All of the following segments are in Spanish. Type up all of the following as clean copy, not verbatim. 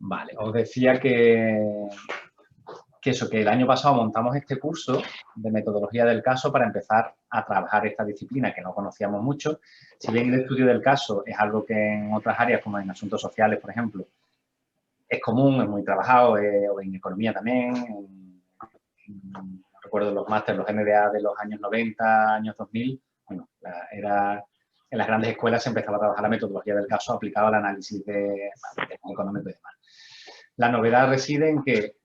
Vale, os decía que el año pasado montamos este curso de metodología del caso para empezar a trabajar esta disciplina que no conocíamos mucho. Si bien el estudio del caso es algo que en otras áreas, como en asuntos sociales, por ejemplo, es común, es muy trabajado, o en economía también, recuerdo los másteres, los MBA de los años 90, años 2000, bueno, en las grandes escuelas se empezaba a trabajar la metodología del caso aplicada al análisis de económico y demás. La novedad reside en que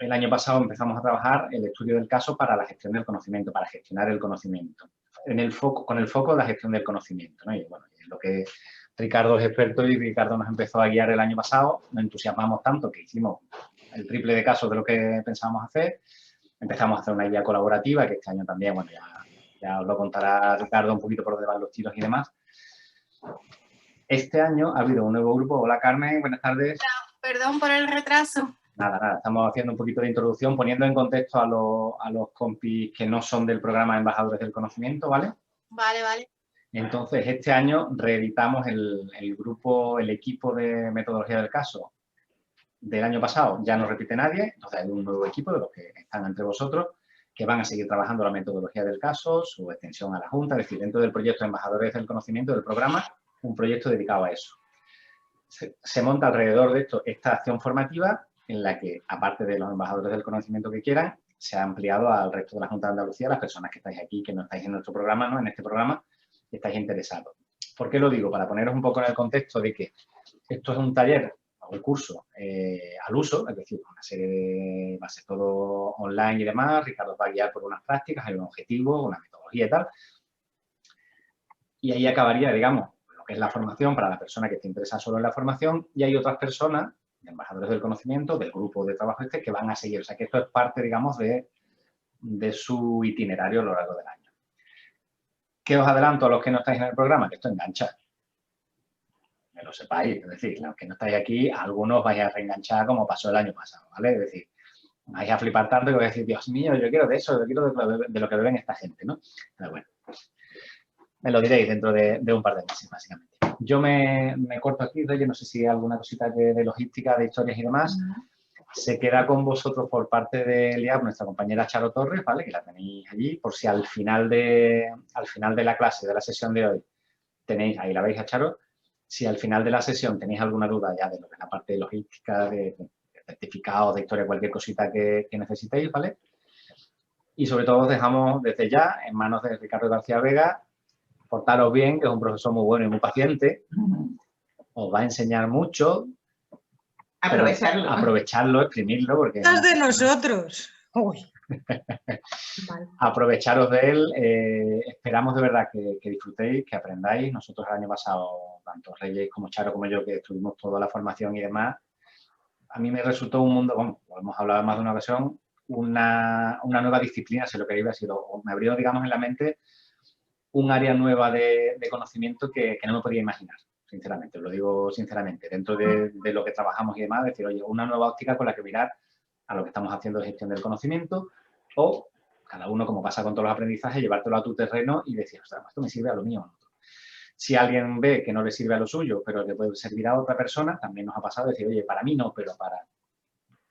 el año pasado empezamos a trabajar el estudio del caso para la gestión del conocimiento, para gestionar el conocimiento, con el foco de la gestión del conocimiento, ¿no? Y bueno, es lo que Ricardo es experto y Ricardo nos empezó a guiar el año pasado, nos entusiasmamos tanto que hicimos el triple de casos de lo que pensábamos hacer, empezamos a hacer una guía colaborativa, que este año también, bueno, ya os lo contará Ricardo un poquito por dónde van los tiros y demás. Este año ha habido un nuevo grupo. Hola, Carmen, buenas tardes. Perdón por el retraso. Nada, estamos haciendo un poquito de introducción, poniendo en contexto a los compis que no son del programa Embajadores del Conocimiento, ¿vale? Vale. Entonces, este año reeditamos el grupo, el equipo de metodología del caso del año pasado. Ya no repite nadie, entonces hay un nuevo equipo de los que están entre vosotros que van a seguir trabajando la metodología del caso, su extensión a la Junta, es decir, dentro del proyecto Embajadores del Conocimiento del programa, un proyecto dedicado a eso. Se monta alrededor de esto esta acción formativa en la que, aparte de los embajadores del conocimiento que quieran, se ha ampliado al resto de la Junta de Andalucía, las personas que estáis aquí, que no estáis en nuestro programa, ¿no? En este programa, que estáis interesados. ¿Por qué lo digo? Para poneros un poco en el contexto de que esto es un taller o un curso al uso, es decir, una serie de, va a ser todo online y demás. Ricardo va a guiar por unas prácticas, hay un objetivo, una metodología y tal. Y ahí acabaría, digamos, lo que es la formación para la persona que esté interesada solo en la formación, y hay otras personas, embajadores del conocimiento, del grupo de trabajo que van a seguir. O sea, que esto es parte, digamos, de su itinerario a lo largo del año. ¿Qué os adelanto a los que no estáis en el programa? Que esto engancha. Que lo sepáis. Es decir, los que no estáis aquí, algunos vais a reenganchar como pasó el año pasado, ¿vale? Es decir, vais a flipar tanto que vais a decir, Dios mío, yo quiero de eso, yo quiero de lo que beben esta gente, ¿no? Pero bueno, me lo diréis dentro de un par de meses, básicamente. Yo me corto aquí, yo no sé si hay alguna cosita de logística, de historias y demás. Se queda con vosotros por parte de LIAP nuestra compañera Charo Torres, ¿vale? Que la tenéis allí, por si al final de la clase, de la sesión de hoy, tenéis, ahí la veis a Charo, si al final de la sesión tenéis alguna duda ya de lo que es la parte de logística, de certificados, de historia, cualquier cosita que necesitéis, ¿vale? Y sobre todo os dejamos desde ya en manos de Ricardo García Vega. Portaros bien, que es un profesor muy bueno y muy paciente. Os va a enseñar mucho. Aprovecharlo, exprimirlo. Porque ¡Estás de nosotros! Uy. Vale. Aprovecharos de él. Esperamos de verdad que disfrutéis, que aprendáis. Nosotros el año pasado, tanto Reyes como Charo como yo, que estuvimos toda la formación y demás, a mí me resultó un mundo, bueno, hemos hablado en más de una ocasión, una nueva disciplina, sé lo que iba a decir, o me abrió, digamos, en la mente un área nueva de conocimiento que no me podía imaginar, sinceramente, os lo digo sinceramente, dentro de lo que trabajamos y demás, decir, oye, una nueva óptica con la que mirar a lo que estamos haciendo de gestión del conocimiento, o cada uno, como pasa con todos los aprendizajes, llevártelo a tu terreno y decir, ostras, esto me sirve a lo mío. Si alguien ve que no le sirve a lo suyo, pero le puede servir a otra persona, también nos ha pasado decir, oye, para mí no, pero para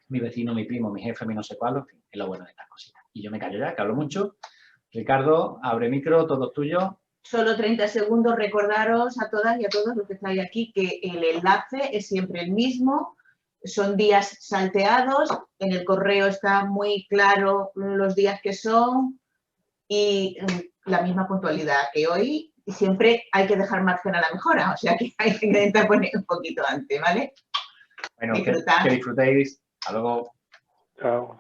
mi vecino, mi primo, mi jefe, mi no sé cuál, en fin, es lo bueno de estas cositas. Y yo me callo ya, que hablo mucho. Ricardo, abre micro, todo tuyo. Solo 30 segundos, recordaros a todas y a todos los que estáis aquí que el enlace es siempre el mismo, son días salteados, en el correo está muy claro los días que son y la misma puntualidad que hoy, y siempre hay que dejar margen a la mejora, o sea que hay que intentar poner un poquito antes, ¿vale? Bueno, que disfrutéis. Hasta luego. Chao.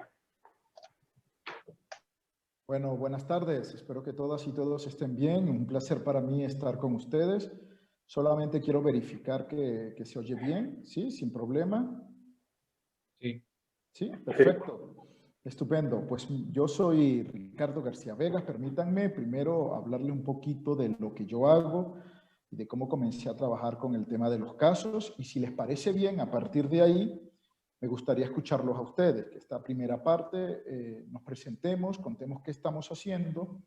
Bueno, buenas tardes. Espero que todas y todos estén bien. Un placer para mí estar con ustedes. Solamente quiero verificar que se oye bien, ¿sí? Sin problema. Sí. Sí, perfecto. Sí. Estupendo. Pues yo soy Ricardo García Vega. Permítanme primero hablarle un poquito de lo que yo hago y de cómo comencé a trabajar con el tema de los casos. Y si les parece bien, a partir de ahí, me gustaría escucharlos a ustedes, que esta primera parte nos presentemos, contemos qué estamos haciendo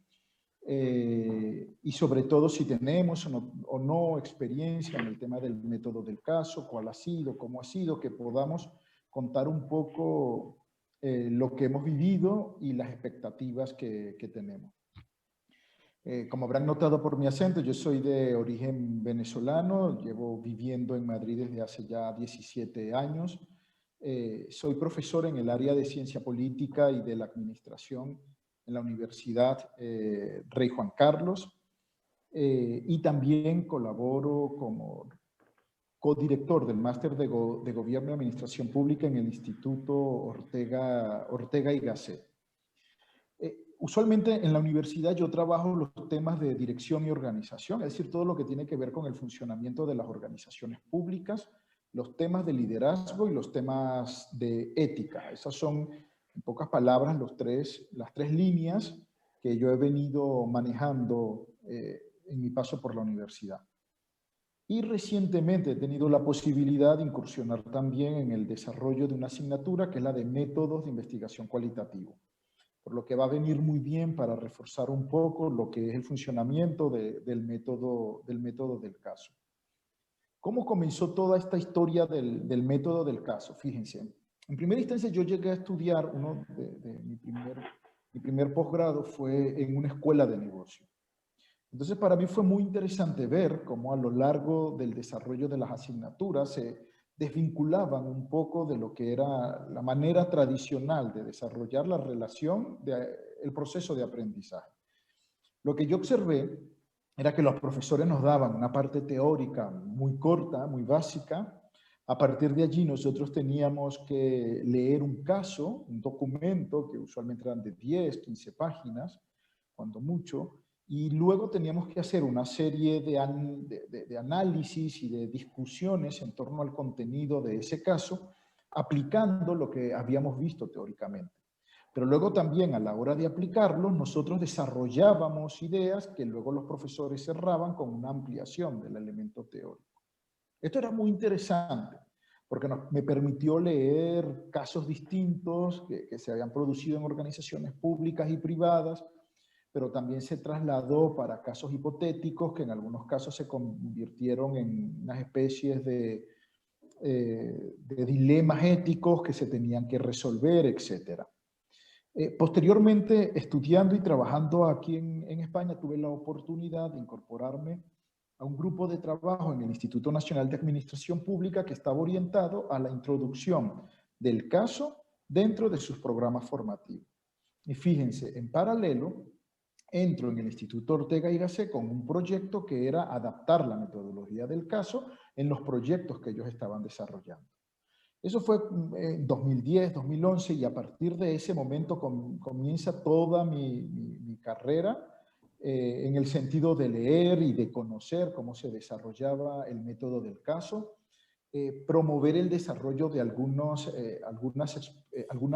y sobre todo si tenemos o no experiencia en el tema del método del caso, cuál ha sido, cómo ha sido, que podamos contar un poco lo que hemos vivido y las expectativas que tenemos. Como habrán notado por mi acento, yo soy de origen venezolano, llevo viviendo en Madrid desde hace ya 17 años. Soy profesor en el área de ciencia política y de la administración en la Universidad Rey Juan Carlos, y también colaboro como codirector del Máster de Gobierno y Administración Pública en el Instituto Ortega y Gasset. Usualmente en la universidad yo trabajo los temas de dirección y organización, es decir, todo lo que tiene que ver con el funcionamiento de las organizaciones públicas, los temas de liderazgo y los temas de ética. Esas son, en pocas palabras, las tres líneas que yo he venido manejando en mi paso por la universidad. Y recientemente he tenido la posibilidad de incursionar también en el desarrollo de una asignatura que es la de métodos de investigación cualitativo, por lo que va a venir muy bien para reforzar un poco lo que es el funcionamiento del método del caso. ¿Cómo comenzó toda esta historia del método del caso? Fíjense, en primera instancia yo llegué a estudiar, mi primer posgrado fue en una escuela de negocio. Entonces para mí fue muy interesante ver cómo a lo largo del desarrollo de las asignaturas se desvinculaban un poco de lo que era la manera tradicional de desarrollar la relación, el proceso de aprendizaje. Lo que yo observé era que los profesores nos daban una parte teórica muy corta, muy básica. A partir de allí nosotros teníamos que leer un caso, un documento que usualmente eran de 10, 15 páginas, cuando mucho, y luego teníamos que hacer una serie de análisis y de discusiones en torno al contenido de ese caso, aplicando lo que habíamos visto teóricamente. Pero luego también a la hora de aplicarlo, nosotros desarrollábamos ideas que luego los profesores cerraban con una ampliación del elemento teórico. Esto era muy interesante porque me permitió leer casos distintos que se habían producido en organizaciones públicas y privadas, pero también se trasladó para casos hipotéticos que en algunos casos se convirtieron en unas especies de dilemas éticos que se tenían que resolver, etc. Posteriormente, estudiando y trabajando aquí en España, tuve la oportunidad de incorporarme a un grupo de trabajo en el Instituto Nacional de Administración Pública que estaba orientado a la introducción del caso dentro de sus programas formativos. Y fíjense, en paralelo, entro en el Instituto Ortega y Gasset con un proyecto que era adaptar la metodología del caso en los proyectos que ellos estaban desarrollando. Eso fue en 2010, 2011, y a partir de ese momento comienza toda mi carrera en el sentido de leer y de conocer cómo se desarrollaba el método del caso, promover el desarrollo de algunas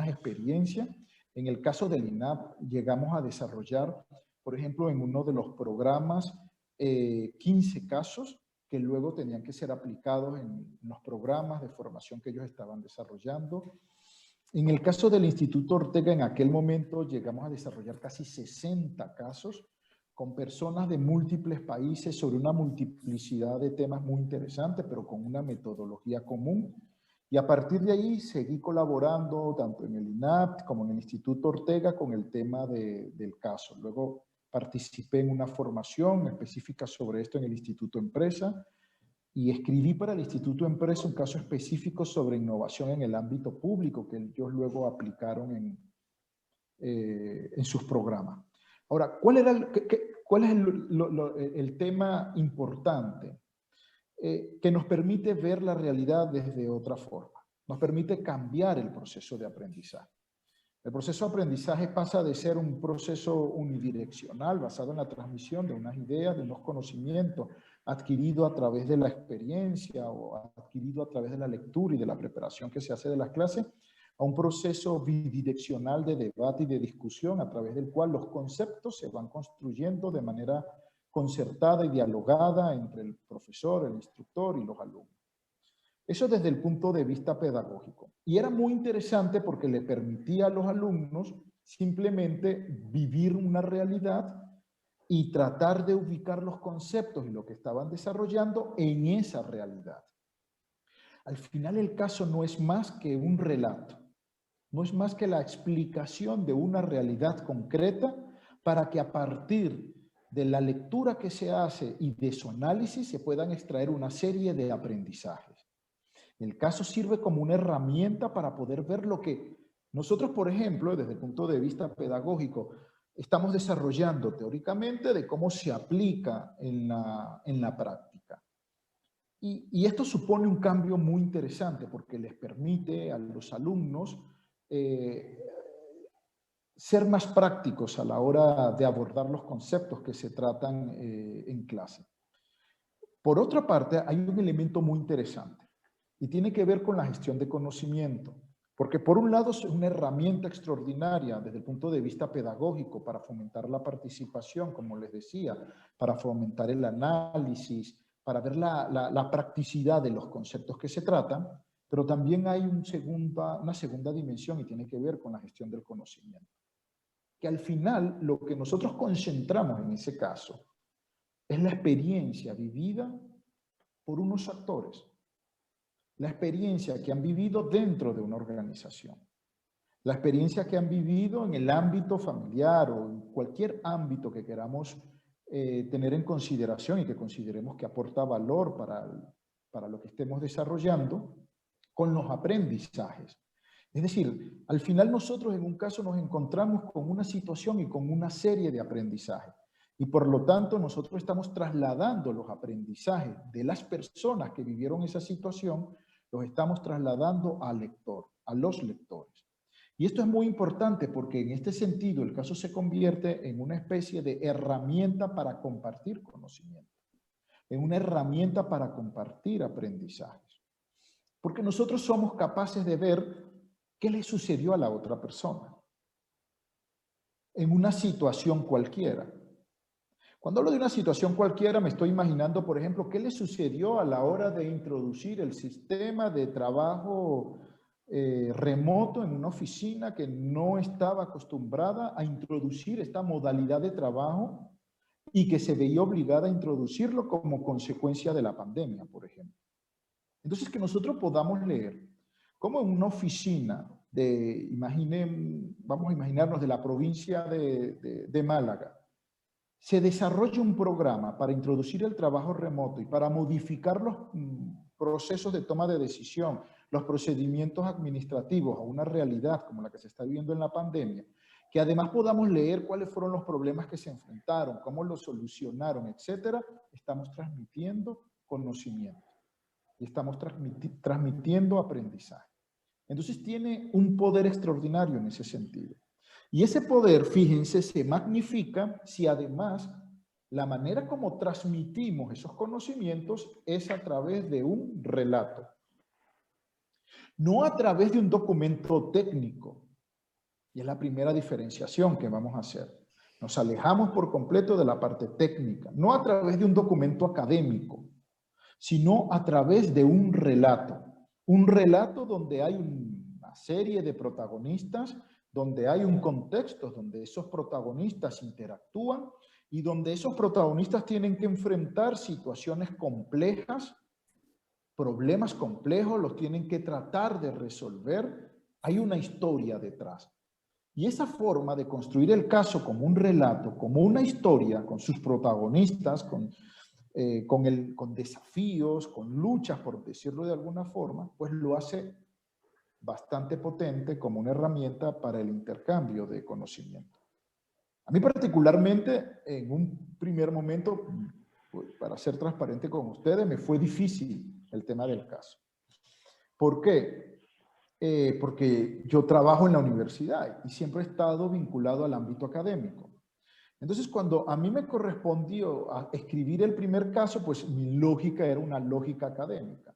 experiencias. En el caso del INAP llegamos a desarrollar, por ejemplo, en uno de los programas, 15 casos que luego tenían que ser aplicados en los programas de formación que ellos estaban desarrollando. En el caso del Instituto Ortega, en aquel momento llegamos a desarrollar casi 60 casos con personas de múltiples países sobre una multiplicidad de temas muy interesantes, pero con una metodología común. Y a partir de ahí seguí colaborando tanto en el INAP como en el Instituto Ortega con el tema del caso. Luego participé en una formación específica sobre esto en el Instituto Empresa y escribí para el Instituto Empresa un caso específico sobre innovación en el ámbito público que ellos luego aplicaron en sus programas. Ahora, ¿cuál es el tema importante? Que nos permite ver la realidad desde otra forma. Nos permite cambiar el proceso de aprendizaje. El proceso de aprendizaje pasa de ser un proceso unidireccional basado en la transmisión de unas ideas, de unos conocimientos adquiridos a través de la experiencia o adquirido a través de la lectura y de la preparación que se hace de las clases, a un proceso bidireccional de debate y de discusión a través del cual los conceptos se van construyendo de manera concertada y dialogada entre el profesor, el instructor y los alumnos. Eso desde el punto de vista pedagógico. Y era muy interesante porque le permitía a los alumnos simplemente vivir una realidad y tratar de ubicar los conceptos y lo que estaban desarrollando en esa realidad. Al final el caso no es más que un relato, no es más que la explicación de una realidad concreta para que a partir de la lectura que se hace y de su análisis se puedan extraer una serie de aprendizajes. El caso sirve como una herramienta para poder ver lo que nosotros, por ejemplo, desde el punto de vista pedagógico, estamos desarrollando teóricamente de cómo se aplica en la práctica. Y esto supone un cambio muy interesante porque les permite a los alumnos ser más prácticos a la hora de abordar los conceptos que se tratan en clase. Por otra parte, hay un elemento muy interesante y tiene que ver con la gestión de conocimiento, porque por un lado es una herramienta extraordinaria desde el punto de vista pedagógico para fomentar la participación, como les decía, para fomentar el análisis, para ver la practicidad de los conceptos que se tratan, pero también hay una segunda dimensión y tiene que ver con la gestión del conocimiento. Que al final lo que nosotros concentramos en ese caso es la experiencia vivida por unos actores, la experiencia que han vivido dentro de una organización, la experiencia que han vivido en el ámbito familiar o en cualquier ámbito que queramos tener en consideración y que consideremos que aporta valor para lo que estemos desarrollando, con los aprendizajes. Es decir, al final nosotros en un caso nos encontramos con una situación y con una serie de aprendizajes. Y por lo tanto nosotros estamos trasladando los aprendizajes de las personas que vivieron esa situación, los estamos trasladando al lector, a los lectores. Y esto es muy importante porque en este sentido el caso se convierte en una especie de herramienta para compartir conocimiento, en una herramienta para compartir aprendizajes. Porque nosotros somos capaces de ver qué le sucedió a la otra persona en una situación cualquiera. Cuando hablo de una situación cualquiera, me estoy imaginando, por ejemplo, qué le sucedió a la hora de introducir el sistema de trabajo remoto en una oficina que no estaba acostumbrada a introducir esta modalidad de trabajo y que se veía obligada a introducirlo como consecuencia de la pandemia, por ejemplo. Entonces, que nosotros podamos leer cómo en una oficina vamos a imaginarnos de la provincia de Málaga, se desarrolla un programa para introducir el trabajo remoto y para modificar los procesos de toma de decisión, los procedimientos administrativos a una realidad como la que se está viviendo en la pandemia, que además podamos leer cuáles fueron los problemas que se enfrentaron, cómo los solucionaron, etcétera, estamos transmitiendo conocimiento y estamos transmitiendo aprendizaje. Entonces tiene un poder extraordinario en ese sentido. Y ese poder, fíjense, se magnifica si además la manera como transmitimos esos conocimientos es a través de un relato. No a través de un documento técnico. Y es la primera diferenciación que vamos a hacer. Nos alejamos por completo de la parte técnica. No a través de un documento académico, sino a través de un relato. Un relato donde hay una serie de protagonistas, donde hay un contexto, donde esos protagonistas interactúan y donde esos protagonistas tienen que enfrentar situaciones complejas, problemas complejos, los tienen que tratar de resolver. Hay una historia detrás. Y esa forma de construir el caso como un relato, como una historia, con sus protagonistas, con desafíos, con luchas, por decirlo de alguna forma, pues lo hace bastante potente como una herramienta para el intercambio de conocimiento. A mí particularmente, en un primer momento, pues, para ser transparente con ustedes, me fue difícil el tema del caso. ¿Por qué? Porque yo trabajo en la universidad y siempre he estado vinculado al ámbito académico. Entonces, cuando a mí me correspondió a escribir el primer caso, pues mi lógica era una lógica académica.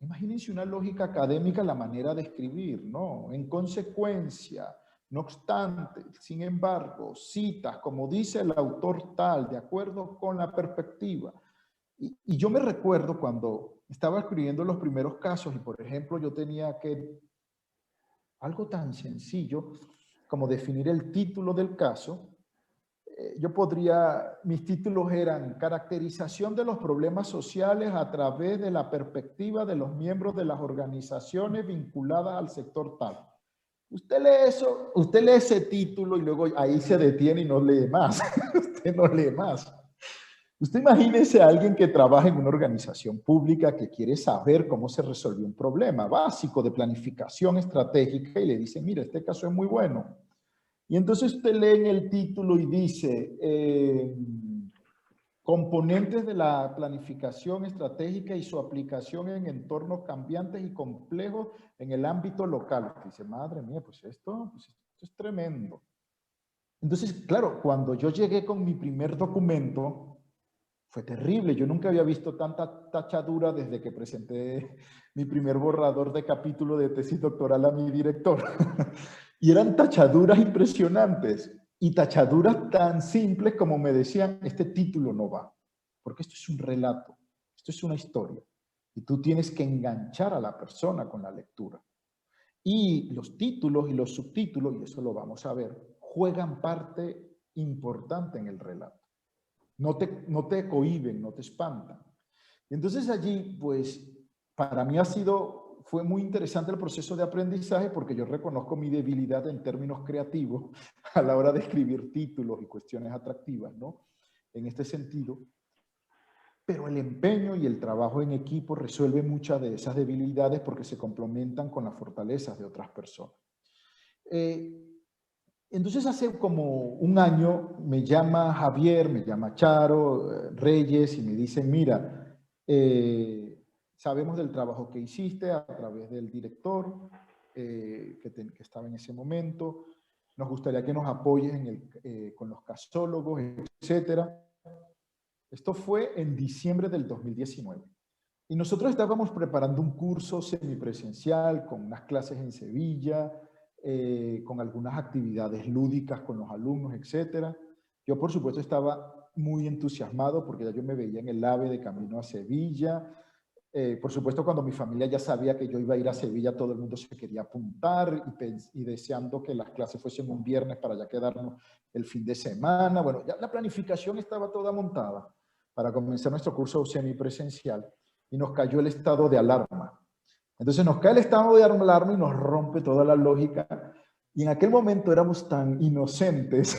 Imagínense una lógica académica, la manera de escribir, ¿no? En consecuencia, no obstante, sin embargo, citas, como dice el autor tal, de acuerdo con la perspectiva. Y yo me recuerdo cuando estaba escribiendo los primeros casos y, por ejemplo, yo tenía que, algo tan sencillo como definir el título del caso, mis títulos eran caracterización de los problemas sociales a través de la perspectiva de los miembros de las organizaciones vinculadas al sector tal. Usted lee eso, usted lee ese título y luego ahí se detiene y no lee más. Usted no lee más. Usted imagínese a alguien que trabaja en una organización pública que quiere saber cómo se resolvió un problema básico de planificación estratégica y le dicen, mira, este caso es muy bueno. Y entonces usted lee en el título y dice, componentes de la planificación estratégica y su aplicación en entornos cambiantes y complejos en el ámbito local. Usted dice, madre mía, pues esto es tremendo. Entonces, claro, cuando yo llegué con mi primer documento, fue terrible. Yo nunca había visto tanta tachadura desde que presenté mi primer borrador de capítulo de tesis doctoral a mi director. Y eran tachaduras impresionantes y tachaduras tan simples como me decían, este título no va, porque esto es un relato, esto es una historia y tú tienes que enganchar a la persona con la lectura. Y los títulos y los subtítulos, y eso lo vamos a ver, juegan parte importante en el relato. No te cohíben, no te espantan. Entonces allí, pues, para mí fue muy interesante el proceso de aprendizaje porque yo reconozco mi debilidad en términos creativos a la hora de escribir títulos y cuestiones atractivas, ¿no? En este sentido. Pero el empeño y el trabajo en equipo resuelve muchas de esas debilidades porque se complementan con las fortalezas de otras personas. Entonces hace como un año me llama Javier, me llama Charo, Reyes y me dicen, mira, sabemos del trabajo que hiciste a través del director que estaba en ese momento. Nos gustaría que nos apoyes con los casólogos, etcétera. Esto fue en diciembre del 2019. Y nosotros estábamos preparando un curso semipresencial con unas clases en Sevilla, con algunas actividades lúdicas con los alumnos, etcétera. Yo, por supuesto, estaba muy entusiasmado porque ya yo me veía en el AVE de camino a Sevilla. Por supuesto, cuando mi familia ya sabía que yo iba a ir a Sevilla, todo el mundo se quería apuntar y deseando que las clases fuesen un viernes para ya quedarnos el fin de semana. Bueno, ya la planificación estaba toda montada para comenzar nuestro curso semipresencial y nos cayó el estado de alarma. Entonces nos cae el estado de alarma y nos rompe toda la lógica. Y en aquel momento éramos tan inocentes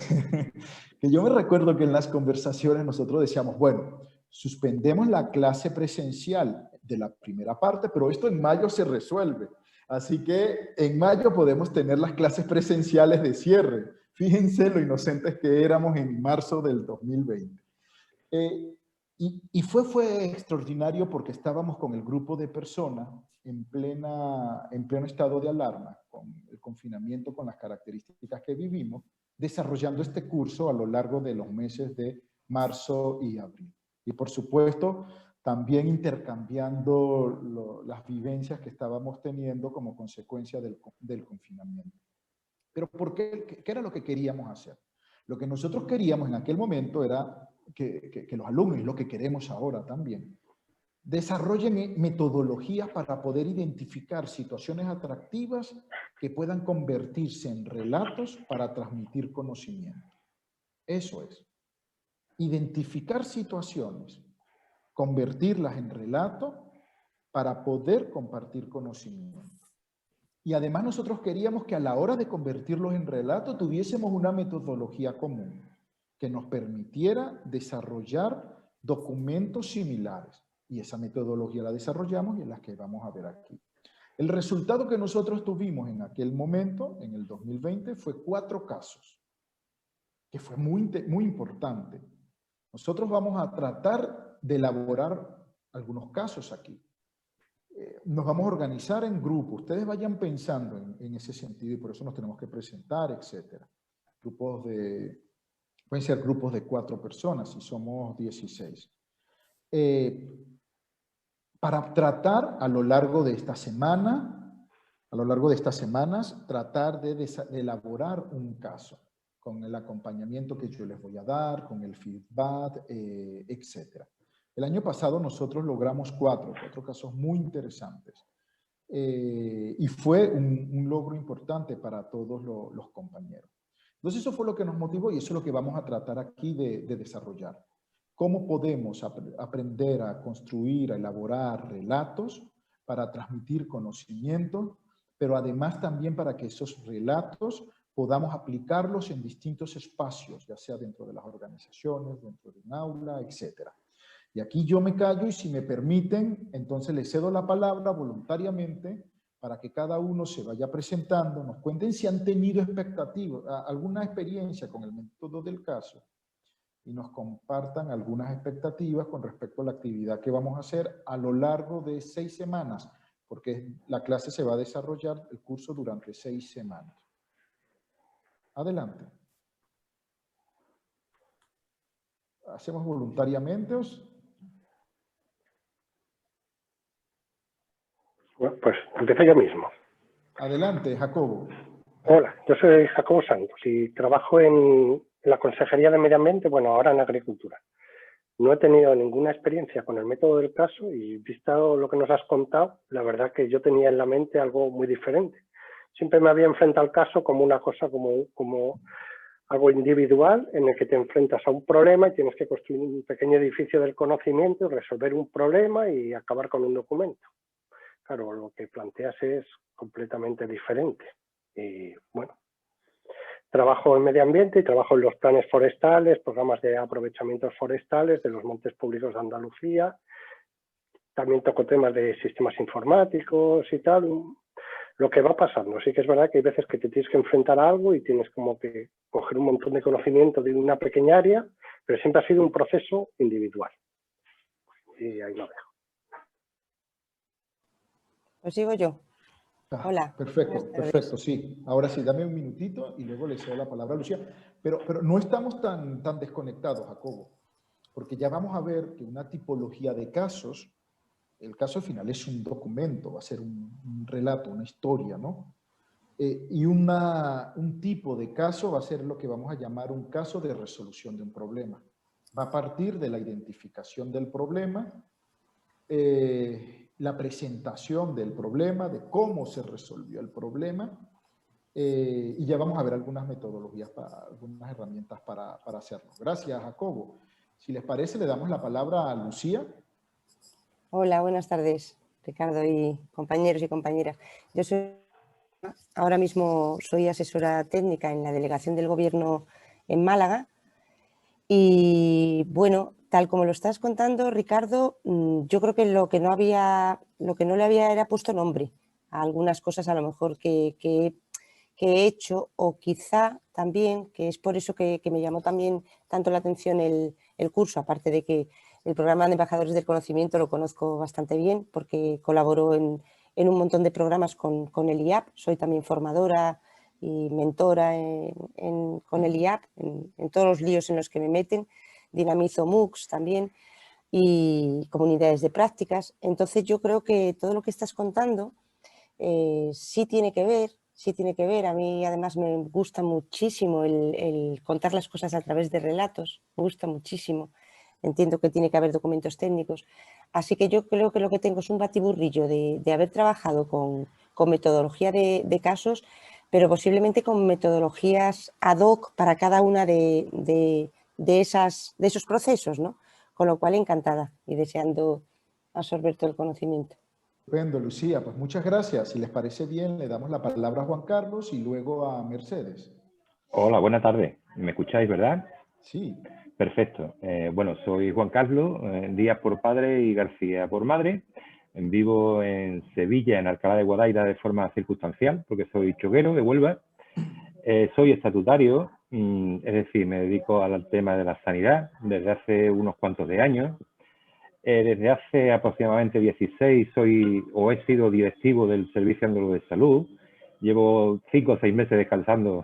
que yo me recuerdo que en las conversaciones nosotros decíamos, bueno, suspendemos la clase presencial de la primera parte, pero esto en mayo se resuelve. Así que en mayo podemos tener las clases presenciales de cierre. Fíjense lo inocentes que éramos en marzo del 2020. Y fue extraordinario porque estábamos con el grupo de personas en pleno estado de alarma, con el confinamiento, con las características que vivimos, desarrollando este curso a lo largo de los meses de marzo y abril. Y por supuesto, también intercambiando las vivencias que estábamos teniendo como consecuencia del confinamiento. Pero ¿por qué? ¿Qué era lo que queríamos hacer? Lo que nosotros queríamos en aquel momento era que los alumnos, y lo que queremos ahora también, desarrollen metodologías para poder identificar situaciones atractivas que puedan convertirse en relatos para transmitir conocimiento. Eso es. Identificar situaciones, convertirlas en relato para poder compartir conocimiento. Y además nosotros queríamos que a la hora de convertirlos en relato tuviésemos una metodología común que nos permitiera desarrollar documentos similares. Y esa metodología la desarrollamos y es la que vamos a ver aquí. El resultado que nosotros tuvimos en aquel momento, en el 2020, fue 4 casos, que fue muy importante. Nosotros vamos a tratar de elaborar algunos casos aquí. Nos vamos a organizar en grupos. Ustedes vayan pensando en ese sentido y por eso nos tenemos que presentar, etc. Pueden ser grupos de 4 personas si somos 16. Para tratar a lo largo de esta semana, tratar de elaborar un caso con el acompañamiento que yo les voy a dar, con el feedback, etc. El año pasado nosotros logramos 4 casos muy interesantes y fue un logro importante para todos los compañeros. Entonces eso fue lo que nos motivó y eso es lo que vamos a tratar aquí de desarrollar. ¿Cómo podemos aprender a construir, a elaborar relatos para transmitir conocimiento, pero además también para que esos relatos podamos aplicarlos en distintos espacios, ya sea dentro de las organizaciones, dentro de un aula, etc. Y aquí yo me callo y si me permiten, entonces les cedo la palabra voluntariamente para que cada uno se vaya presentando, nos cuenten si han tenido expectativas, alguna experiencia con el método del caso y nos compartan algunas expectativas con respecto a la actividad que vamos a hacer a lo largo de 6 semanas, porque la clase se va a desarrollar el curso durante 6 semanas. Adelante. ¿Hacemos voluntariamente? Bueno, pues empiezo yo mismo. Adelante, Jacobo. Hola, yo soy Jacobo Santos y trabajo en la Consejería de Medio Ambiente, bueno, ahora en Agricultura. No he tenido ninguna experiencia con el método del caso y visto lo que nos has contado, la verdad que yo tenía en la mente algo muy diferente. Siempre me había enfrentado al caso como una cosa, como algo individual en el que te enfrentas a un problema y tienes que construir un pequeño edificio del conocimiento, resolver un problema y acabar con un documento. Claro, lo que planteas es completamente diferente. Y bueno, trabajo en medio ambiente y trabajo en los planes forestales, programas de aprovechamientos forestales de los montes públicos de Andalucía. También toco temas de sistemas informáticos y tal. Lo que va pasando, sí que es verdad que hay veces que te tienes que enfrentar a algo y tienes como que coger un montón de conocimiento de una pequeña área, pero siempre ha sido un proceso individual. Y ahí lo dejo. Pues sigo yo. Hola. Perfecto, perfecto, sí. Ahora sí, dame un minutito y luego le cedo la palabra a Lucía. Pero no estamos tan desconectados, Jacobo, porque ya vamos a ver que una tipología de casos, el caso al final es un documento, va a ser un relato, una historia, ¿no? Y un tipo de caso va a ser lo que vamos a llamar un caso de resolución de un problema. Va a partir de la identificación del problema, la presentación del problema, de cómo se resolvió el problema, y ya vamos a ver algunas metodologías, algunas herramientas para hacerlo. Gracias, Jacobo. Si les parece, le damos la palabra a Lucía. Hola, buenas tardes, Ricardo y compañeros y compañeras. Yo ahora mismo soy asesora técnica en la delegación del Gobierno en Málaga y, bueno, tal como lo estás contando, Ricardo, yo creo que lo que no le había era puesto nombre a algunas cosas a lo mejor que he hecho, o quizá también, que es por eso que me llamó también tanto la atención el curso, aparte de que el programa de embajadores del conocimiento lo conozco bastante bien porque colaboro en un montón de programas con el IAP, soy también formadora y mentora con el IAP, en todos los líos en los que me meten, dinamizo MOOCs también y comunidades de prácticas. Entonces yo creo que todo lo que estás contando sí tiene que ver. A mí además me gusta muchísimo el contar las cosas a través de relatos, me gusta muchísimo. Entiendo que tiene que haber documentos técnicos. Así que yo creo que lo que tengo es un batiburrillo de haber trabajado con metodología de casos, pero posiblemente con metodologías ad hoc para cada una de esos procesos, ¿no? Con lo cual encantada y deseando absorber todo el conocimiento. Estupendo, Lucía. Pues muchas gracias. Si les parece bien, le damos la palabra a Juan Carlos y luego a Mercedes. Hola, buenas tardes. ¿Me escucháis, verdad? Sí. Perfecto. Bueno, soy Juan Carlos, Díaz por padre y García por madre. Vivo en Sevilla, en Alcalá de Guadaira, de forma circunstancial, porque soy choguero de Huelva. Soy estatutario, es decir, me dedico al tema de la sanidad desde hace unos cuantos de años. Desde hace aproximadamente 16 he sido directivo del Servicio Andaluz de Salud. Llevo 5 o 6 meses descansando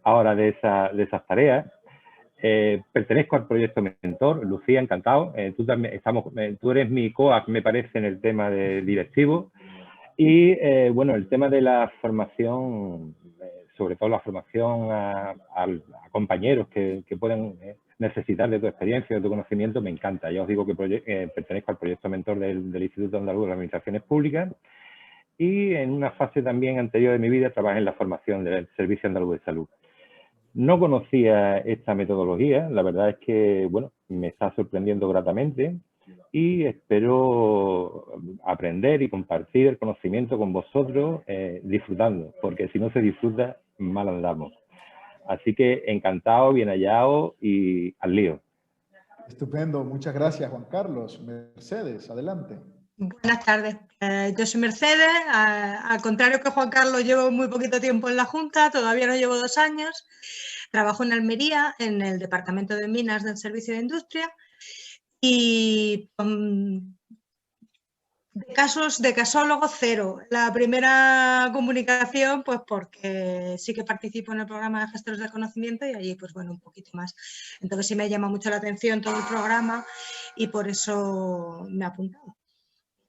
ahora de esas tareas. Pertenezco al proyecto Mentor. Lucía, encantado. Tú eres mi coach, me parece, en el tema de directivo. Y bueno, el tema de la formación, sobre todo la formación a compañeros que puedan necesitar de tu experiencia, de tu conocimiento, me encanta. Ya os digo que pertenezco al proyecto Mentor del Instituto Andaluz de las Administraciones Públicas y en una fase también anterior de mi vida trabajé en la formación del Servicio Andaluz de Salud. No conocía esta metodología, la verdad es que, bueno, me está sorprendiendo gratamente y espero aprender y compartir el conocimiento con vosotros disfrutando, porque si no se disfruta, mal andamos. Así que encantado, bien hallado y al lío. Estupendo, muchas gracias, Juan Carlos. Mercedes, adelante. Buenas tardes. Yo soy Mercedes. Al contrario que Juan Carlos, llevo muy poquito tiempo en la Junta, todavía no llevo 2 años. Trabajo en Almería, en el Departamento de Minas del Servicio de Industria. Y de casólogo, 0. La primera comunicación, pues porque sí que participo en el programa de gestores del conocimiento y allí, pues bueno, un poquito más. Entonces sí me llama mucho la atención todo el programa y por eso me he apuntado.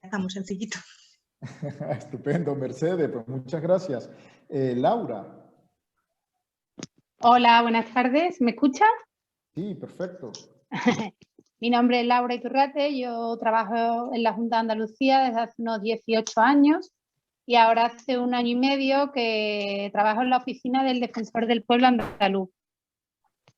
Está muy sencillito. Estupendo, Mercedes, pues muchas gracias. Laura. Hola, buenas tardes. ¿Me escuchas? Sí, perfecto. Mi nombre es Laura Iturrate, yo trabajo en la Junta de Andalucía desde hace unos 18 años y ahora hace 1 año y medio que trabajo en la oficina del Defensor del Pueblo andaluz,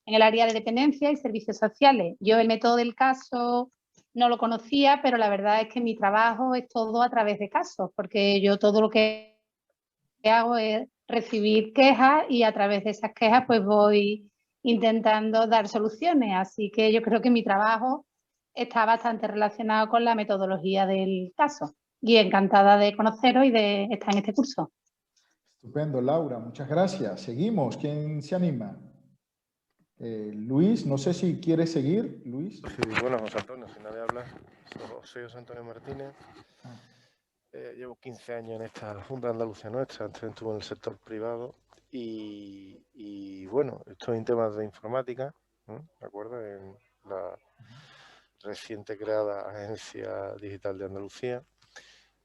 en el área de dependencia y servicios sociales. Yo el método del caso no lo conocía, pero la verdad es que mi trabajo es todo a través de casos, porque yo todo lo que hago es recibir quejas y a través de esas quejas pues voy intentando dar soluciones, así que yo creo que mi trabajo está bastante relacionado con la metodología del caso y encantada de conoceros y de estar en este curso. Estupendo, Laura, muchas gracias. Seguimos, ¿quién se anima? Luis, no sé si quieres seguir, Luis. Sí, bueno, José Antonio, si nadie habla, soy José Antonio Martínez. Llevo 15 años en esta Junta de Andalucía nuestra, antes estuve en el sector privado y bueno, estoy en temas de informática, ¿de acuerdo? En la reciente creada Agencia Digital de Andalucía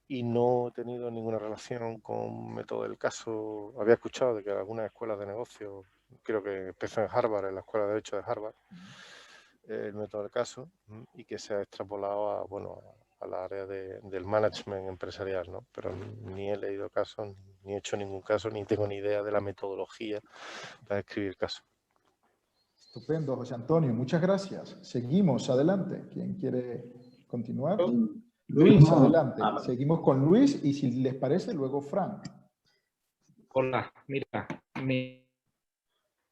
y no he tenido ninguna relación con método del caso. Había escuchado de que algunas escuelas de negocio, creo que empezó en Harvard, en la Escuela de Derecho de Harvard, el método del caso, y que se ha extrapolado a, bueno, al área del management empresarial, ¿no? Pero ni he leído casos, ni he hecho ningún caso, ni tengo ni idea de la metodología para escribir casos. Estupendo, José Antonio, muchas gracias. Seguimos, adelante. ¿Quién quiere continuar? Luis, adelante. Seguimos con Luis y si les parece, luego Fran. Hola, mira, mi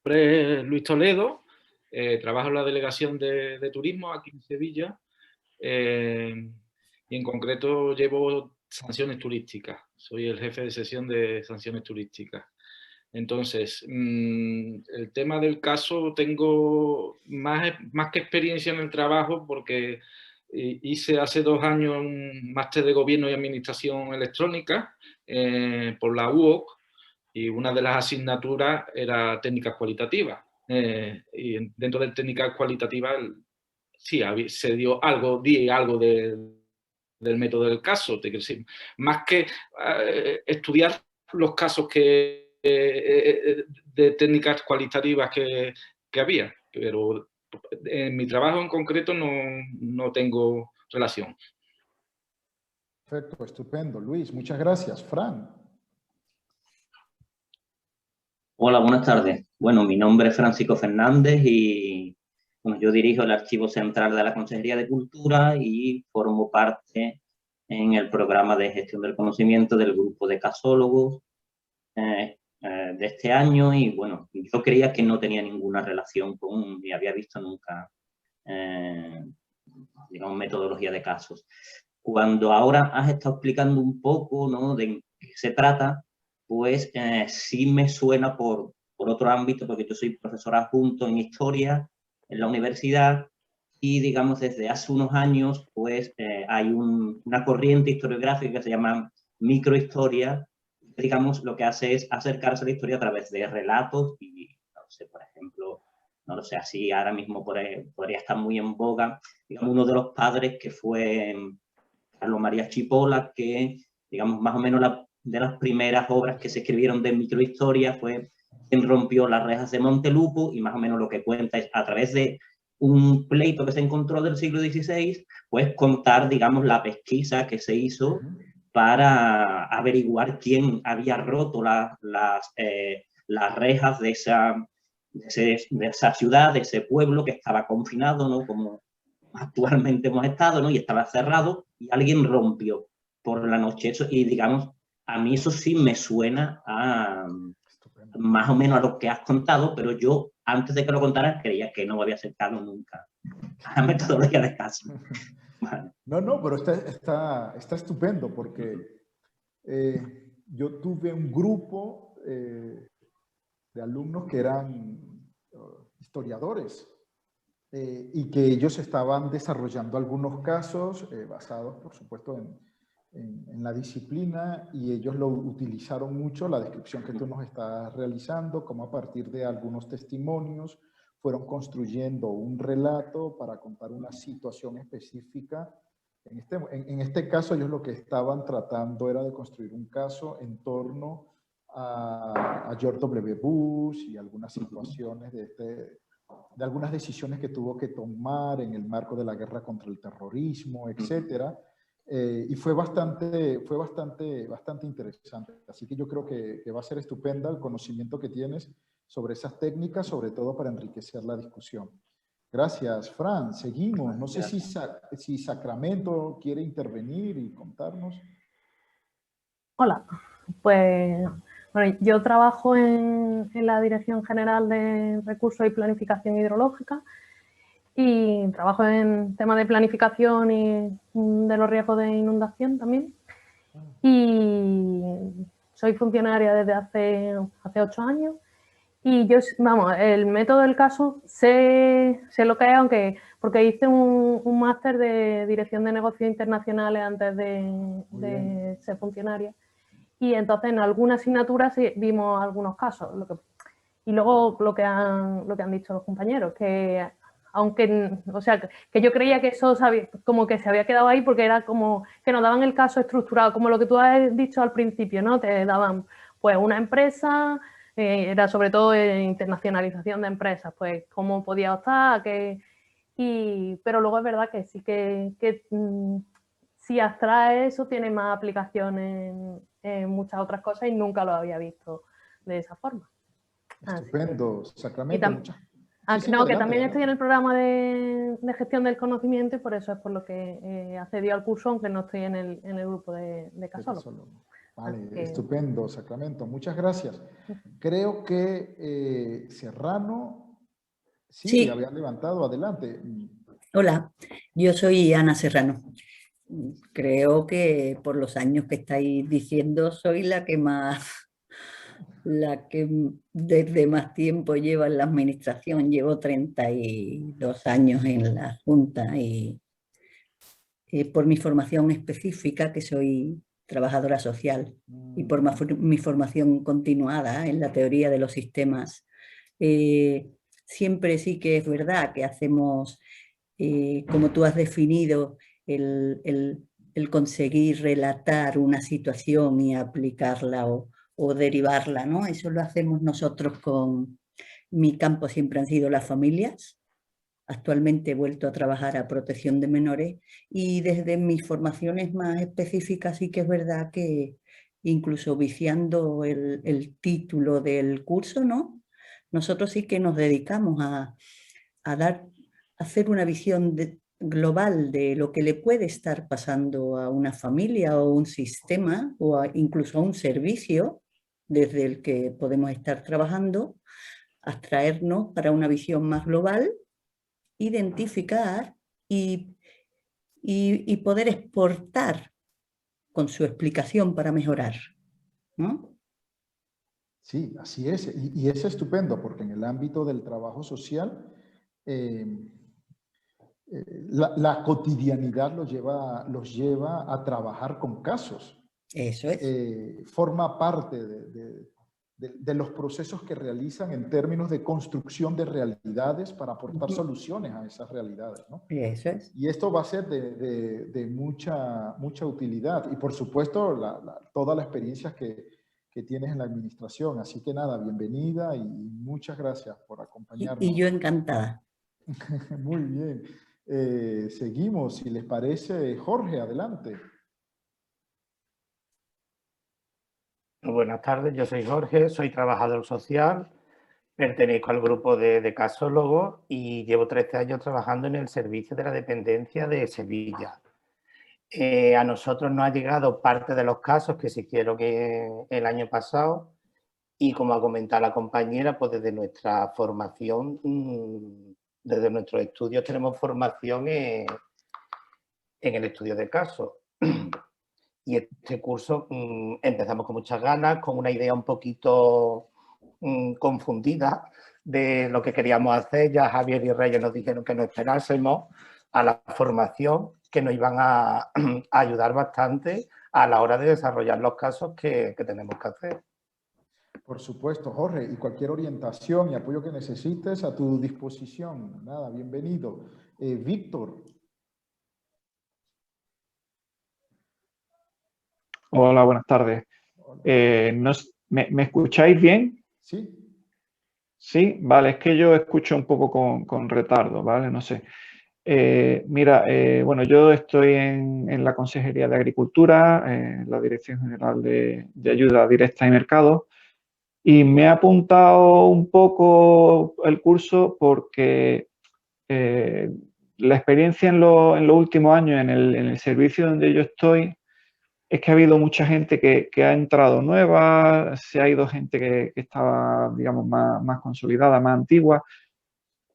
nombre es Luis Toledo, trabajo en la Delegación de Turismo aquí en Sevilla y en concreto llevo sanciones turísticas. Soy el jefe de sección de sanciones turísticas. Entonces, el tema del caso tengo más que experiencia en el trabajo porque hice hace 2 años un máster de Gobierno y Administración Electrónica por la UOC y una de las asignaturas era técnicas cualitativas. Y dentro de técnicas cualitativas sí, se dio algo, di algo del método del caso. Más que estudiar los casos de técnicas cualitativas que había, pero en mi trabajo en concreto no tengo relación. Perfecto, estupendo. Luis, muchas gracias. Fran. Hola, buenas tardes. Bueno, mi nombre es Francisco Fernández y bueno, yo dirijo el Archivo Central de la Consejería de Cultura y formo parte en el programa de gestión del conocimiento del grupo de casólogos de este año y bueno, yo creía que no tenía ninguna relación con, ni había visto nunca, digamos, metodología de casos. Cuando ahora has estado explicando un poco, ¿no?, de qué se trata, pues sí me suena por otro ámbito, porque yo soy profesor adjunto en Historia en la universidad y, digamos, desde hace unos años, pues hay una corriente historiográfica que se llama microhistoria. Digamos, lo que hace es acercarse a la historia a través de relatos y, no sé, por ejemplo, no lo sé, así ahora mismo podría estar muy en boga, digamos, uno de los padres que fue Carlos María Chipola, que, digamos, más o menos de las primeras obras que se escribieron de microhistoria fue quien rompió las rejas de Montelupo y más o menos lo que cuenta es a través de un pleito que se encontró del siglo XVI, pues contar, digamos, la pesquisa que se hizo para averiguar quién había roto las rejas de de esa ciudad, de ese pueblo que estaba confinado, ¿no? Como actualmente hemos estado, ¿no? Y estaba cerrado y alguien rompió por la noche. Eso, y digamos, a mí eso sí me suena a más o menos a lo que has contado, pero yo antes de que lo contaras creía que no me había acercado nunca a la metodología de caso. Vale. No, pero está estupendo porque yo tuve un grupo de alumnos que eran historiadores y que ellos estaban desarrollando algunos casos basados, por supuesto, en la disciplina, y ellos lo utilizaron mucho, la descripción que tú nos estás realizando, como a partir de algunos testimonios fueron construyendo un relato para contar una situación específica. En este caso, ellos lo que estaban tratando era de construir un caso en torno a George W. Bush y algunas situaciones de algunas decisiones que tuvo que tomar en el marco de la guerra contra el terrorismo, etcétera. Y fue bastante interesante. Así que yo creo que va a ser estupenda el conocimiento que tienes sobre esas técnicas, sobre todo para enriquecer la discusión. Gracias, Fran. Seguimos. No sé si Sacramento quiere intervenir y contarnos. Hola, pues bueno, yo trabajo en la Dirección General de Recursos y Planificación Hidrológica y trabajo en temas de planificación y de los riesgos de inundación también. Y soy funcionaria desde hace 8 años. Y yo, vamos, el método del caso sé lo que es, porque hice un máster de Dirección de Negocios Internacionales antes de ser funcionaria. Y entonces en algunas asignaturas sí vimos algunos casos. Y luego lo que han dicho los compañeros, que aunque, o sea, que yo creía que eso como que se había quedado ahí porque era como que nos daban el caso estructurado, como lo que tú has dicho al principio, ¿no? Te daban pues una empresa, era sobre todo internacionalización de empresas, pues cómo podía optar, pero luego es verdad que sí que si abstrae eso tiene más aplicación en muchas otras cosas y nunca lo había visto de esa forma. Estupendo, Sacramento. No, que también estoy en el programa de gestión del conocimiento y por eso es por lo que accedió al curso, aunque no estoy en el grupo de casólogos. Vale, estupendo, Sacramento. Muchas gracias. Creo que Serrano, sí, había levantado. Adelante. Hola, yo soy Ana Serrano. Creo que por los años que estáis diciendo soy la que desde más tiempo lleva en la administración. Llevo 32 años en la Junta y por mi formación específica, que soy trabajadora social, y por mi formación continuada en la teoría de los sistemas, siempre sí que es verdad que hacemos, como tú has definido, el conseguir relatar una situación y aplicarla o derivarla, ¿no? Eso lo hacemos nosotros con... Mi campo siempre han sido las familias. Actualmente he vuelto a trabajar a protección de menores y desde mis formaciones más específicas sí que es verdad que incluso viciando el título del curso, ¿no? Nosotros sí que nos dedicamos a hacer una visión global de lo que le puede estar pasando a una familia o un sistema o incluso a un servicio desde el que podemos estar trabajando, abstraernos para una visión más global, identificar y poder exportar con su explicación para mejorar, ¿no? Sí, así es. Y es estupendo porque en el ámbito del trabajo social la cotidianidad los lleva a trabajar con casos. Eso es. Forma parte de los procesos que realizan en términos de construcción de realidades para aportar soluciones a esas realidades, ¿no? Eso es. Y esto va a ser de mucha utilidad. Y por supuesto, toda la experiencia que tienes en la administración. Así que nada, bienvenida y muchas gracias por acompañarnos. Y yo encantada. Muy bien. Seguimos, si les parece. Jorge, adelante. Buenas tardes, yo soy Jorge, soy trabajador social Pertenezco al grupo de casólogos y llevo 13 años trabajando en el servicio de la dependencia de Sevilla. A nosotros nos ha llegado parte de los casos que se hicieron el año pasado y, como ha comentado la compañera, pues desde nuestra formación, desde nuestros estudios tenemos formación en el estudio de casos. Y este curso empezamos con muchas ganas, con una idea un poquito confundida de lo que queríamos hacer. Ya Javier y Reyes nos dijeron que no esperásemos a la formación, que nos iban a ayudar bastante a la hora de desarrollar los casos que tenemos que hacer. Por supuesto, Jorge, y cualquier orientación y apoyo que necesites a tu disposición. Nada, bienvenido. Víctor. Hola, buenas tardes. ¿Me escucháis bien? Sí. Sí, vale, es que yo escucho un poco con retardo, ¿vale? No sé. Mira, bueno, yo estoy en la Consejería de Agricultura, en la Dirección General de Ayuda Directa y Mercados, y me he apuntado un poco el curso porque la experiencia en los últimos años en el servicio donde yo estoy es que ha habido mucha gente que ha entrado nueva, se ha ido gente que estaba, digamos, más consolidada, más antigua.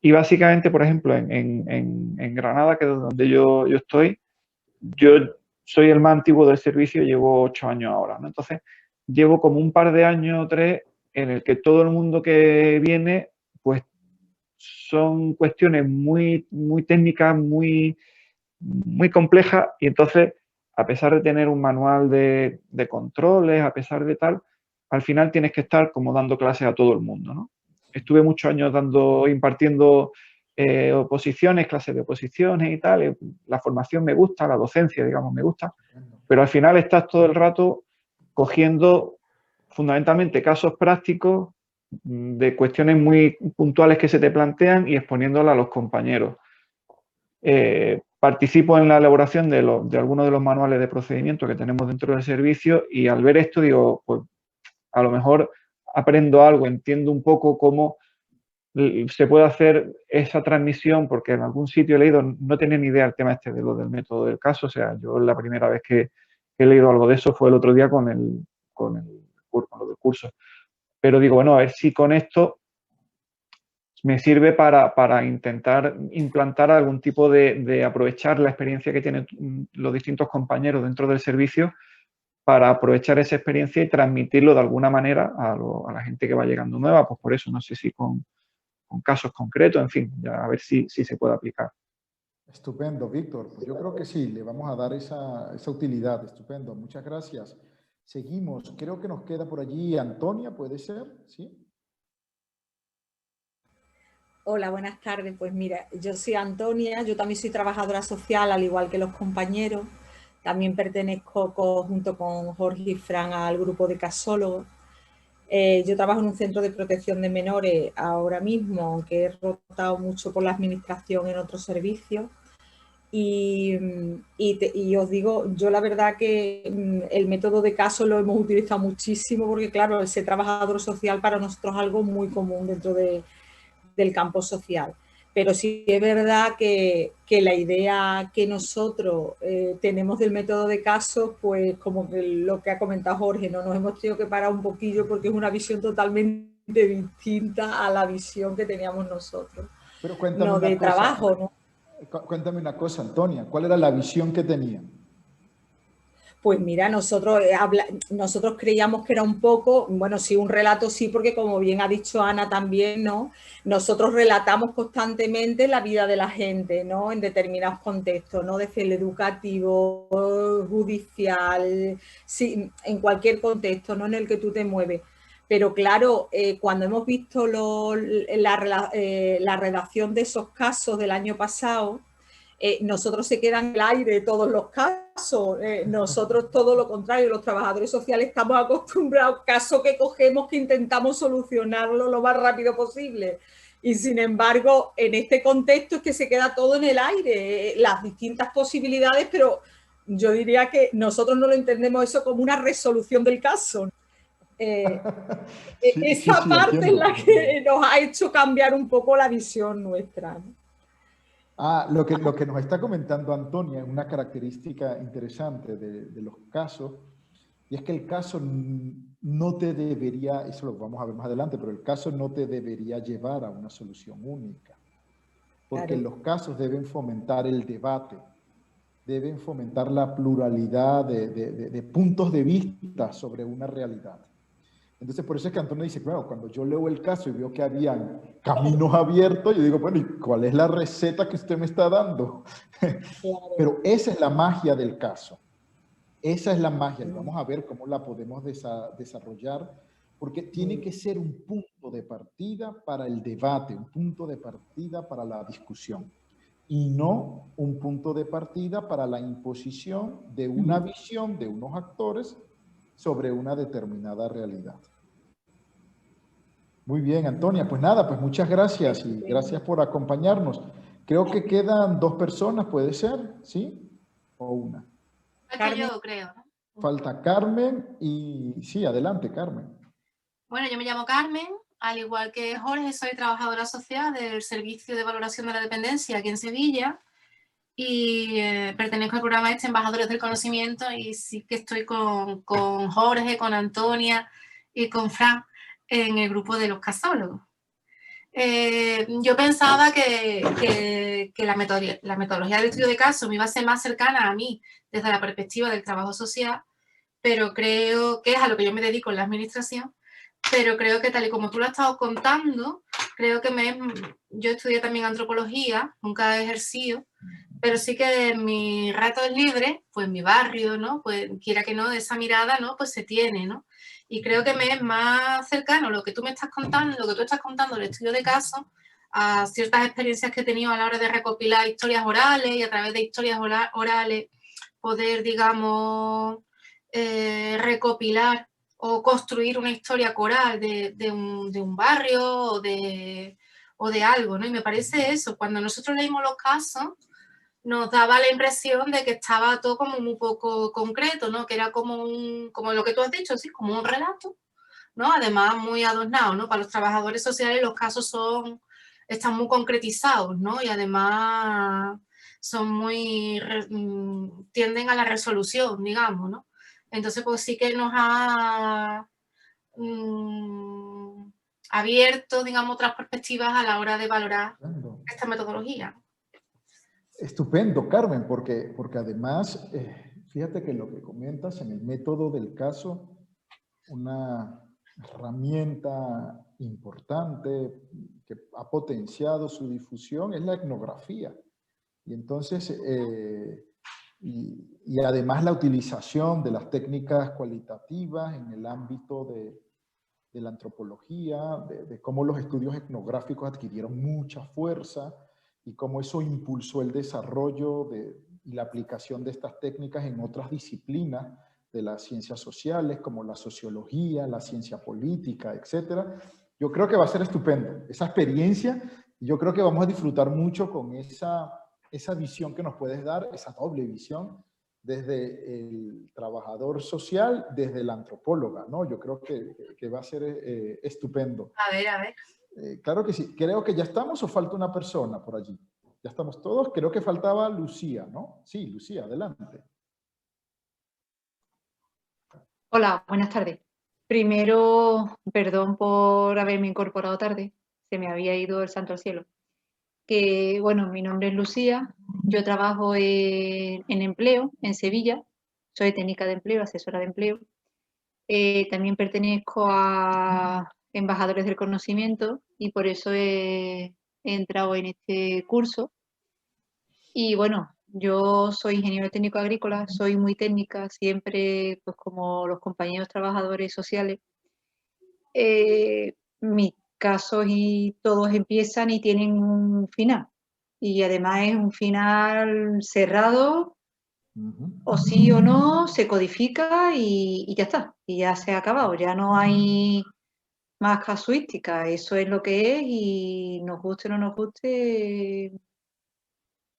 Y básicamente, por ejemplo, en Granada, que es donde yo estoy, yo soy el más antiguo del servicio, llevo 8 años ahora, ¿no? Entonces, llevo como un par de años o 3 en el que todo el mundo que viene, pues son cuestiones muy técnicas, muy complejas, y entonces, a pesar de tener un manual de controles, a pesar de tal, al final tienes que estar como dando clases a todo el mundo, ¿no? Estuve muchos años impartiendo oposiciones, clases de oposiciones y tal. La formación me gusta, la docencia, digamos, me gusta, pero al final estás todo el rato cogiendo fundamentalmente casos prácticos de cuestiones muy puntuales que se te plantean y exponiéndolas a los compañeros. Participo en la elaboración de algunos de los manuales de procedimiento que tenemos dentro del servicio, y al ver esto digo, pues a lo mejor aprendo algo, entiendo un poco cómo se puede hacer esa transmisión, porque en algún sitio he leído, no tenía ni idea del tema este de lo del método del caso. O sea, yo la primera vez que he leído algo de eso fue el otro día con lo del curso. Pero digo, bueno, a ver si con esto me sirve para intentar implantar algún tipo de aprovechar la experiencia que tienen los distintos compañeros dentro del servicio, para aprovechar esa experiencia y transmitirlo de alguna manera a la gente que va llegando nueva. Pues por eso, no sé si con casos concretos, en fin, ya a ver si se puede aplicar. Estupendo, Víctor. Pues yo creo que sí, le vamos a dar esa utilidad. Estupendo, muchas gracias. Seguimos. Creo que nos queda por allí Antonia, ¿puede ser? ¿Sí? Hola, buenas tardes. Pues mira, yo soy Antonia, yo también soy trabajadora social, al igual que los compañeros. También pertenezco junto con Jorge y Fran al grupo de casólogos. Yo trabajo en un centro de protección de menores ahora mismo, aunque he rotado mucho por la administración en otros servicios. Y os digo, yo la verdad que el método de caso lo hemos utilizado muchísimo, porque claro, el ser trabajador social para nosotros es algo muy común dentro del campo social. Pero sí es verdad que la idea que nosotros tenemos del método de casos, pues como que lo que ha comentado Jorge, ¿no? Nos hemos tenido que parar un poquillo porque es una visión totalmente distinta a la visión que teníamos nosotros. Pero cuéntame no de trabajo, ¿no? Cuéntame una cosa, Antonia, ¿cuál era la visión que tenían? Pues mira, nosotros creíamos que era un poco, bueno, sí, un relato sí, porque como bien ha dicho Ana también, ¿no? Nosotros relatamos constantemente la vida de la gente, ¿no? En determinados contextos, ¿no? Desde el educativo, judicial, sí, en cualquier contexto, ¿no? En el que tú te mueves. Pero claro, cuando hemos visto la redacción de esos casos del año pasado, nosotros se quedan en el aire todos los casos, nosotros todo lo contrario, los trabajadores sociales estamos acostumbrados, caso que cogemos que intentamos solucionarlo lo más rápido posible, y sin embargo en este contexto es que se queda todo en el aire, las distintas posibilidades, pero yo diría que nosotros no lo entendemos eso como una resolución del caso. esa parte es la que nos ha hecho cambiar un poco la visión nuestra, ¿no? Lo que nos está comentando Antonia es una característica interesante de los casos, y es que el caso no te debería, eso lo vamos a ver más adelante, pero el caso no te debería llevar a una solución única, porque Claro. los casos deben fomentar el debate, deben fomentar la pluralidad de puntos de vista sobre una realidad. Entonces, por eso es que Antonio dice, bueno, cuando yo leo el caso y veo que habían caminos abiertos, yo digo, bueno, ¿y cuál es la receta que usted me está dando? Claro. Pero esa es la magia del caso. Esa es la magia. Y vamos a ver cómo la podemos desarrollar, porque tiene que ser un punto de partida para el debate, un punto de partida para la discusión, y no un punto de partida para la imposición de una visión de unos actores sobre una determinada realidad. Muy bien, Antonia. Pues nada, pues muchas gracias y gracias por acompañarnos. Creo que quedan 2 personas, ¿puede ser? ¿Sí? ¿O una? Falta yo, creo. Falta Carmen y... Sí, adelante, Carmen. Bueno, yo me llamo Carmen, al igual que Jorge, soy trabajadora social del Servicio de Valoración de la Dependencia aquí en Sevilla y pertenezco al programa Embajadores del Conocimiento, y sí que estoy con Jorge, con Antonia y con Fran en el grupo de los casólogos. Yo pensaba que la metodología del estudio de caso me iba a ser más cercana a mí desde la perspectiva del trabajo social, pero creo que es a lo que yo me dedico en la administración, pero creo que tal y como tú lo has estado contando, creo que yo estudié también antropología, nunca he ejercido, pero sí que en mis ratos libres, pues en mi barrio, ¿no? Pues quiera que no, de esa mirada, ¿no? Pues se tiene, ¿no? Y creo que me es más cercano lo que tú me estás contando, lo que tú estás contando, el estudio de casos, a ciertas experiencias que he tenido a la hora de recopilar historias orales, y a través de historias orales poder, digamos, recopilar o construir una historia coral de un barrio o de algo, ¿no? Y me parece eso, cuando nosotros leímos los casos, nos daba la impresión de que estaba todo como muy poco concreto, ¿no? Que era como lo que tú has dicho, sí, como un relato, ¿no? Además muy adornado, ¿no? Para los trabajadores sociales los casos están muy concretizados, ¿no? Y además son tienden a la resolución, digamos, ¿no? Entonces, pues sí que nos ha abierto, digamos, otras perspectivas a la hora de valorar esta metodología. Estupendo, Carmen, porque además, fíjate que lo que comentas en el método del caso, una herramienta importante que ha potenciado su difusión es la etnografía. Y entonces, y además la utilización de las técnicas cualitativas en el ámbito de la antropología, de cómo los estudios etnográficos adquirieron mucha fuerza y cómo eso impulsó el desarrollo y la aplicación de estas técnicas en otras disciplinas de las ciencias sociales, como la sociología, la ciencia política, etc. Yo creo que va a ser estupendo esa experiencia, y yo creo que vamos a disfrutar mucho con esa visión que nos puedes dar, esa doble visión, desde el trabajador social, desde la antropóloga, ¿no? Yo creo que va a ser estupendo. A ver. Claro que sí. Creo que ya estamos, o falta una persona por allí. Ya estamos todos. Creo que faltaba Lucía, ¿no? Sí, Lucía, adelante. Hola, buenas tardes. Primero, perdón por haberme incorporado tarde. Se me había ido el santo al cielo. Que, bueno, mi nombre es Lucía. Yo trabajo en empleo en Sevilla. Soy técnica de empleo, asesora de empleo. También pertenezco a Embajadores del Conocimiento y por eso he entrado en este curso. Y bueno, yo soy ingeniero técnico agrícola, soy muy técnica, siempre pues como los compañeros trabajadores sociales. Mis casos y todos empiezan y tienen un final. Y además es un final cerrado, o sí o no, se codifica y ya está. Y ya se ha acabado, ya no hay más casuística. Eso es lo que es y nos guste o no nos guste,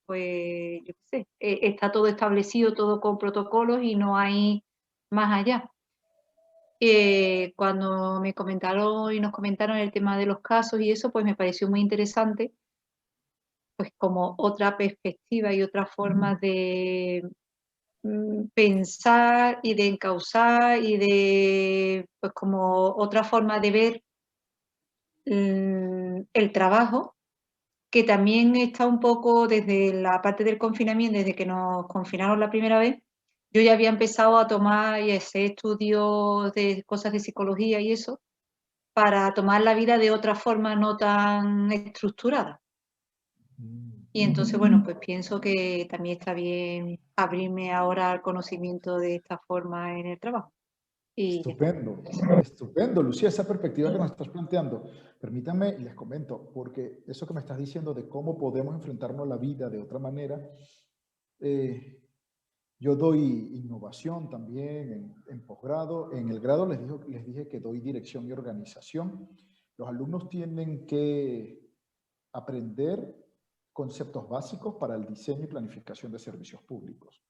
pues yo qué sé, está todo establecido, todo con protocolos y no hay más allá. Cuando me comentaron y nos comentaron el tema de los casos y eso, pues me pareció muy interesante, pues como otra perspectiva y otra forma de pensar y de encauzar y de, pues como otra forma de ver el trabajo, que también está un poco desde la parte del confinamiento, desde que nos confinaron la primera vez, yo ya había empezado a tomar y hacer estudios de cosas de psicología y eso, para tomar la vida de otra forma no tan estructurada. Y entonces, bueno, pues pienso que también está bien abrirme ahora al conocimiento de esta forma en el trabajo. Y Estupendo, estupendo, Lucía, esa perspectiva que nos estás planteando. Permítanme y les comento, porque eso que me estás diciendo de cómo podemos enfrentarnos a la vida de otra manera, yo doy innovación también en posgrado. En el grado les dije que doy dirección y organización. Los alumnos tienen que aprender conceptos básicos para el diseño y planificación de servicios públicos.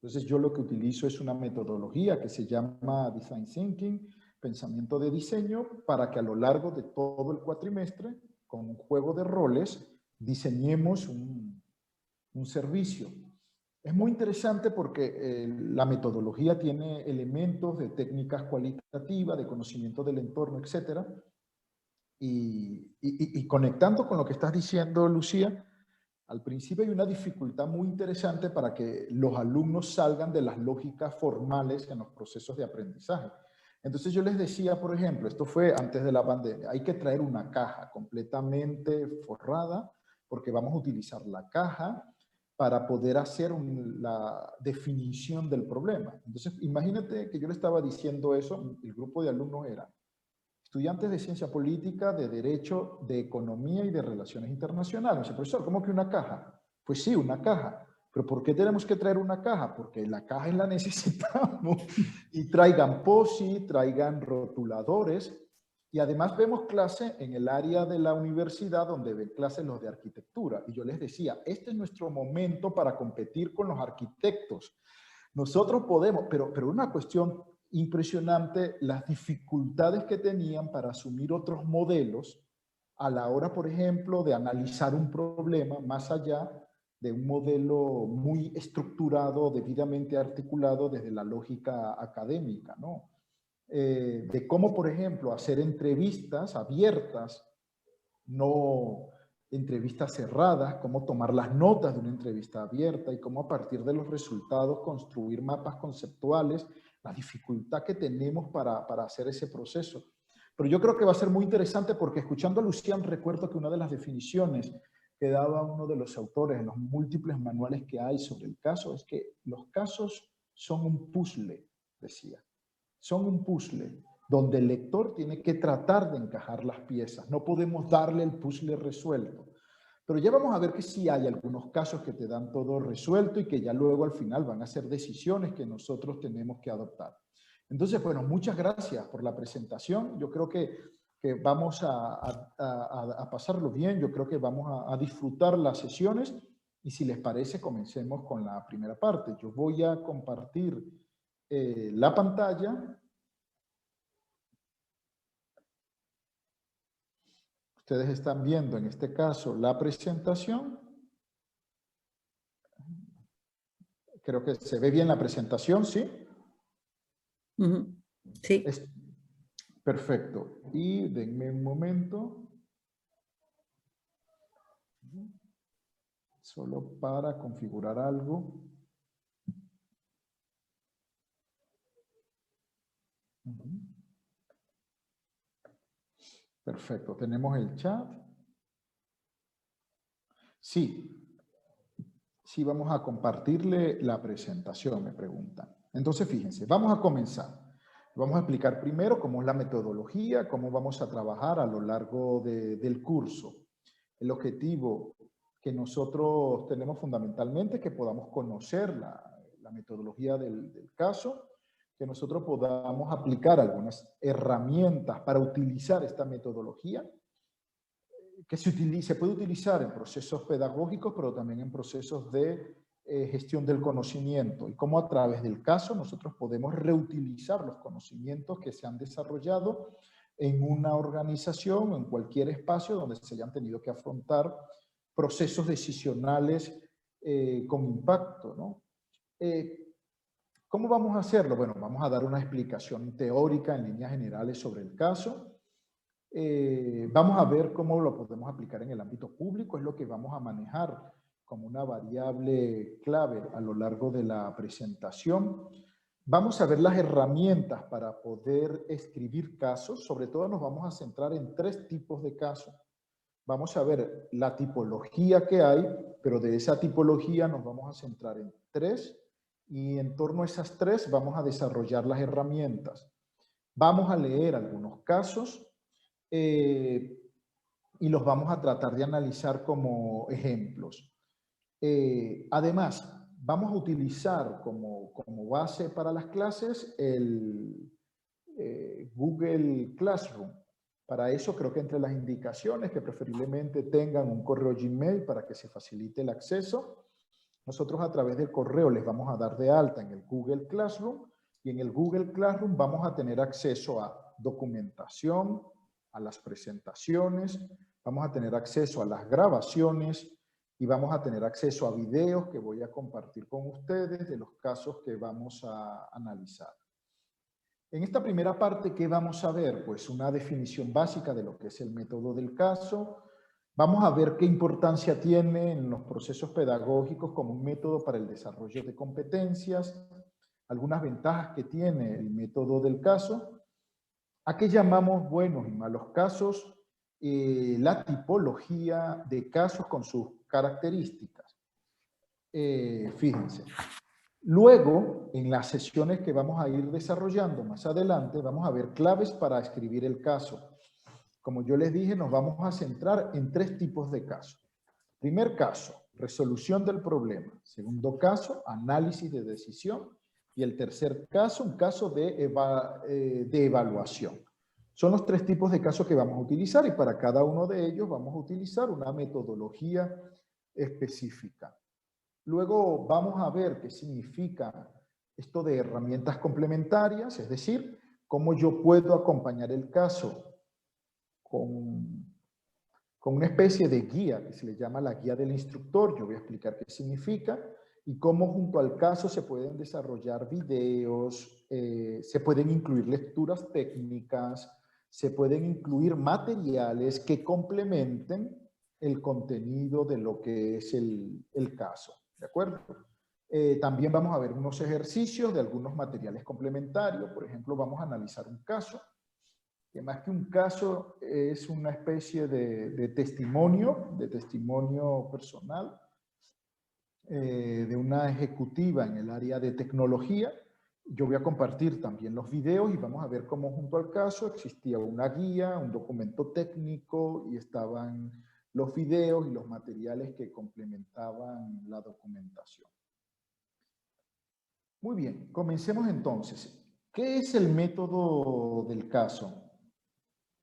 Entonces yo lo que utilizo es una metodología que se llama Design Thinking, pensamiento de diseño, para que a lo largo de todo el cuatrimestre, con un juego de roles, diseñemos un servicio. Es muy interesante porque la metodología tiene elementos de técnicas cualitativas, de conocimiento del entorno, etc. Y conectando con lo que estás diciendo, Lucía, al principio hay una dificultad muy interesante para que los alumnos salgan de las lógicas formales en los procesos de aprendizaje. Entonces yo les decía, por ejemplo, esto fue antes de la pandemia, hay que traer una caja completamente forrada porque vamos a utilizar la caja para poder hacer la definición del problema. Entonces imagínate que yo le estaba diciendo eso, el grupo de alumnos era estudiantes de ciencia política, de derecho, de economía y de relaciones internacionales. Me dice, profesor, ¿cómo que una caja? Pues sí, una caja. ¿Pero por qué tenemos que traer una caja? Porque la caja la necesitamos. Y traigan POSI, traigan rotuladores. Y además vemos clase en el área de la universidad donde ven clases los de arquitectura. Y yo les decía, este es nuestro momento para competir con los arquitectos. Nosotros podemos, pero una cuestión impresionante, las dificultades que tenían para asumir otros modelos a la hora, por ejemplo, de analizar un problema más allá de un modelo muy estructurado, debidamente articulado desde la lógica académica, ¿no? De cómo, por ejemplo, hacer entrevistas abiertas, no entrevistas cerradas, cómo tomar las notas de una entrevista abierta y cómo a partir de los resultados construir mapas conceptuales, la dificultad que tenemos para hacer ese proceso. Pero yo creo que va a ser muy interesante porque escuchando a Lucián recuerdo que una de las definiciones que daba uno de los autores en los múltiples manuales que hay sobre el caso es que los casos son un puzzle, decía. Son un puzzle donde el lector tiene que tratar de encajar las piezas. No podemos darle el puzzle resuelto. Pero ya vamos a ver que sí hay algunos casos que te dan todo resuelto y que ya luego al final van a ser decisiones que nosotros tenemos que adoptar. Entonces, bueno, muchas gracias por la presentación. Yo creo que vamos a pasarlo bien. Yo creo que vamos a disfrutar las sesiones. Y si les parece, comencemos con la primera parte. Yo voy a compartir la pantalla. Ustedes están viendo en este caso la presentación. Creo que se ve bien la presentación, ¿sí? Sí. Perfecto. Y denme un momento. Solo para configurar algo. Perfecto, tenemos el chat. Sí, vamos a compartirle la presentación, me preguntan. Entonces, fíjense, vamos a comenzar. Vamos a explicar primero cómo es la metodología, cómo vamos a trabajar a lo largo del curso. El objetivo que nosotros tenemos fundamentalmente es que podamos conocer la metodología del caso, que nosotros podamos aplicar algunas herramientas para utilizar esta metodología, que se puede utilizar en procesos pedagógicos, pero también en procesos de gestión del conocimiento y cómo a través del caso nosotros podemos reutilizar los conocimientos que se han desarrollado en una organización o en cualquier espacio donde se hayan tenido que afrontar procesos decisionales con impacto, ¿no? ¿Cómo vamos a hacerlo? Bueno, vamos a dar una explicación teórica en líneas generales sobre el caso. Vamos a ver cómo lo podemos aplicar en el ámbito público, es lo que vamos a manejar como una variable clave a lo largo de la presentación. Vamos a ver las herramientas para poder escribir casos, sobre todo nos vamos a centrar en 3 tipos de casos. Vamos a ver la tipología que hay, pero de esa tipología nos vamos a centrar en 3 y en torno a esas 3 vamos a desarrollar las herramientas. Vamos a leer algunos casos y los vamos a tratar de analizar como ejemplos. Además, vamos a utilizar como base para las clases el Google Classroom. Para eso creo que entre las indicaciones que preferiblemente tengan un correo Gmail para que se facilite el acceso. Nosotros a través del correo les vamos a dar de alta en el Google Classroom y en el Google Classroom vamos a tener acceso a documentación, a las presentaciones, vamos a tener acceso a las grabaciones y vamos a tener acceso a videos que voy a compartir con ustedes de los casos que vamos a analizar. En esta primera parte, ¿qué vamos a ver? Pues una definición básica de lo que es el método del caso. Vamos a ver qué importancia tiene en los procesos pedagógicos como un método para el desarrollo de competencias, algunas ventajas que tiene el método del caso, a qué llamamos buenos y malos casos, la tipología de casos con sus características. Fíjense. Luego, en las sesiones que vamos a ir desarrollando más adelante, vamos a ver claves para escribir el caso. Como yo les dije, nos vamos a centrar en 3 tipos de casos. Primer caso, resolución del problema. Segundo caso, análisis de decisión. Y el tercer caso, un caso de evaluación. Son los 3 tipos de casos que vamos a utilizar y para cada uno de ellos vamos a utilizar una metodología específica. Luego vamos a ver qué significa esto de herramientas complementarias, es decir, cómo yo puedo acompañar el caso con una especie de guía que se le llama la guía del instructor. Yo voy a explicar qué significa y cómo junto al caso se pueden desarrollar videos, se pueden incluir lecturas técnicas, se pueden incluir materiales que complementen el contenido de lo que es el caso. ¿De acuerdo? También vamos a ver unos ejercicios de algunos materiales complementarios. Por ejemplo, vamos a analizar un caso, que más que un caso es una especie de testimonio personal de una ejecutiva en el área de tecnología. Yo voy a compartir también los videos y vamos a ver cómo junto al caso existía una guía, un documento técnico y estaban los videos y los materiales que complementaban la documentación. Muy bien, comencemos entonces. ¿Qué es el método del caso?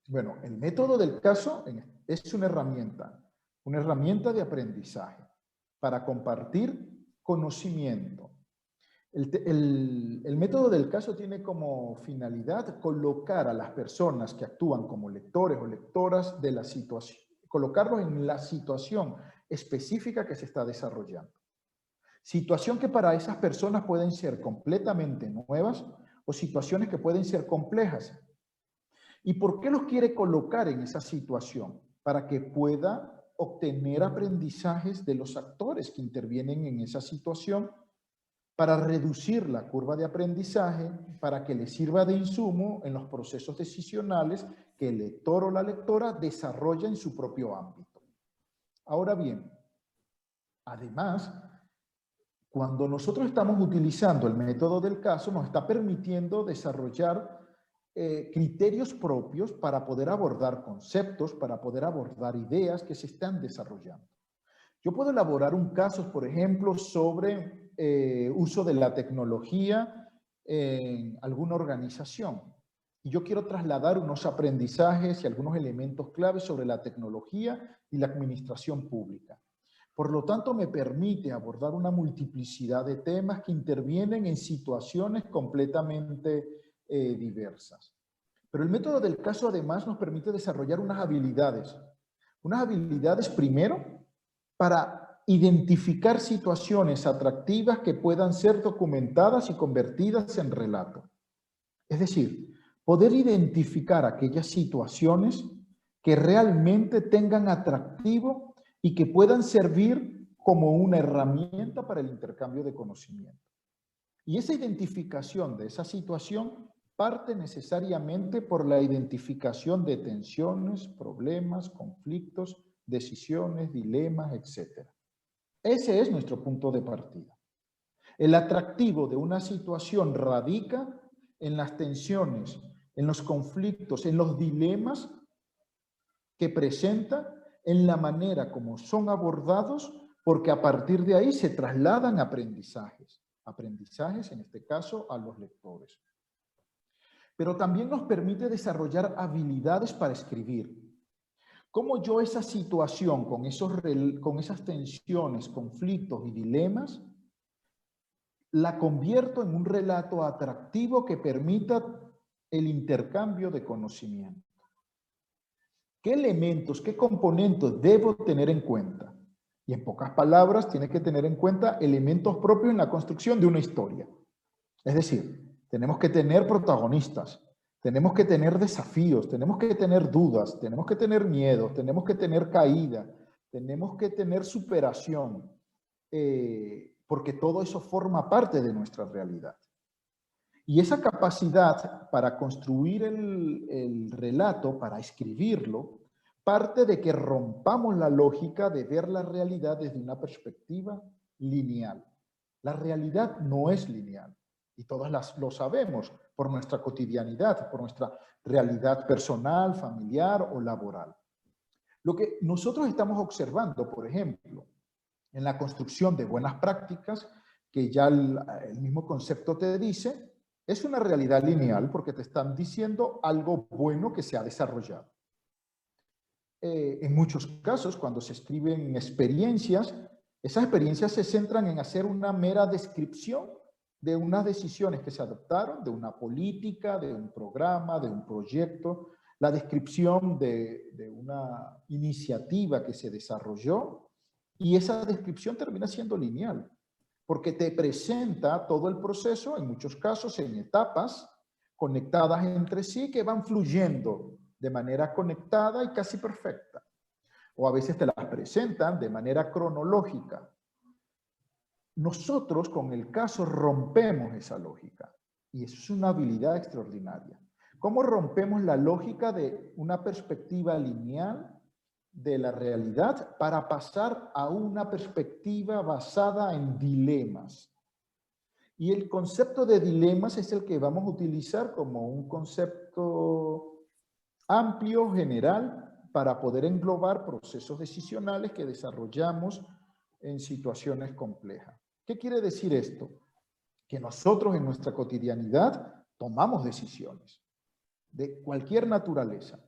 Bueno, el método del caso es una herramienta de aprendizaje para compartir conocimiento. El método del caso tiene como finalidad colocar a las personas que actúan como lectores o lectoras de la situación, colocarlos en la situación específica que se está desarrollando. Situación que para esas personas pueden ser completamente nuevas o situaciones que pueden ser complejas. ¿Y por qué los quiere colocar en esa situación? Para que pueda obtener aprendizajes de los actores que intervienen en esa situación, para reducir la curva de aprendizaje, para que les sirva de insumo en los procesos decisionales que el lector o la lectora desarrolla en su propio ámbito. Ahora bien, además, cuando nosotros estamos utilizando el método del caso, nos está permitiendo desarrollar criterios propios para poder abordar conceptos, para poder abordar ideas que se están desarrollando. Yo puedo elaborar un caso, por ejemplo, sobre uso de la tecnología en alguna organización. Y yo quiero trasladar unos aprendizajes y algunos elementos claves sobre la tecnología y la administración pública. Por lo tanto, me permite abordar una multiplicidad de temas que intervienen en situaciones completamente diversas. Pero el método del caso además nos permite desarrollar unas habilidades primero para identificar situaciones atractivas que puedan ser documentadas y convertidas en relato. Es decir, poder identificar aquellas situaciones que realmente tengan atractivo y que puedan servir como una herramienta para el intercambio de conocimiento. Y esa identificación de esa situación parte necesariamente por la identificación de tensiones, problemas, conflictos, decisiones, dilemas, etc. Ese es nuestro punto de partida. El atractivo de una situación radica en las tensiones, en los conflictos, en los dilemas que presenta, en la manera como son abordados, porque a partir de ahí se trasladan aprendizajes. Aprendizajes, en este caso, a los lectores. Pero también nos permite desarrollar habilidades para escribir. Cómo yo esa situación, con esas tensiones, conflictos y dilemas, la convierto en un relato atractivo que permita el intercambio de conocimiento. ¿Qué elementos, qué componentes debo tener en cuenta? Y en pocas palabras, tiene que tener en cuenta elementos propios en la construcción de una historia. Es decir, tenemos que tener protagonistas, tenemos que tener desafíos, tenemos que tener dudas, tenemos que tener miedos, tenemos que tener caída, tenemos que tener superación, porque todo eso forma parte de nuestra realidad. Y esa capacidad para construir el relato, para escribirlo, parte de que rompamos la lógica de ver la realidad desde una perspectiva lineal. La realidad no es lineal. Y todas lo sabemos por nuestra cotidianidad, por nuestra realidad personal, familiar o laboral. Lo que nosotros estamos observando, por ejemplo, en la construcción de buenas prácticas, que ya el mismo concepto te dice, es una realidad lineal porque te están diciendo algo bueno que se ha desarrollado. En muchos casos, cuando se escriben experiencias, esas experiencias se centran en hacer una mera descripción de unas decisiones que se adoptaron, de una política, de un programa, de un proyecto, la descripción de una iniciativa que se desarrolló, y esa descripción termina siendo lineal, porque te presenta todo el proceso, en muchos casos en etapas conectadas entre sí que van fluyendo de manera conectada y casi perfecta. O a veces te las presentan de manera cronológica. Nosotros con el caso rompemos esa lógica y eso es una habilidad extraordinaria. ¿Cómo rompemos la lógica de una perspectiva lineal de la realidad para pasar a una perspectiva basada en dilemas? Y el concepto de dilemas es el que vamos a utilizar como un concepto amplio, general, para poder englobar procesos decisionales que desarrollamos en situaciones complejas. ¿Qué quiere decir esto? Que nosotros en nuestra cotidianidad tomamos decisiones de cualquier naturaleza,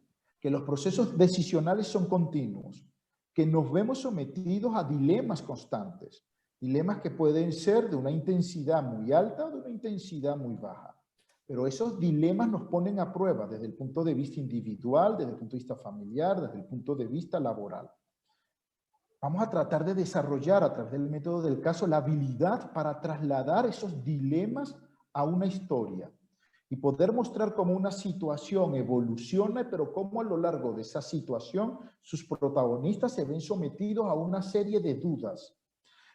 que los procesos decisionales son continuos, que nos vemos sometidos a dilemas constantes, dilemas que pueden ser de una intensidad muy alta o de una intensidad muy baja. Pero esos dilemas nos ponen a prueba desde el punto de vista individual, desde el punto de vista familiar, desde el punto de vista laboral. Vamos a tratar de desarrollar a través del método del caso la habilidad para trasladar esos dilemas a una historia y poder mostrar cómo una situación evoluciona, pero cómo a lo largo de esa situación sus protagonistas se ven sometidos a una serie de dudas.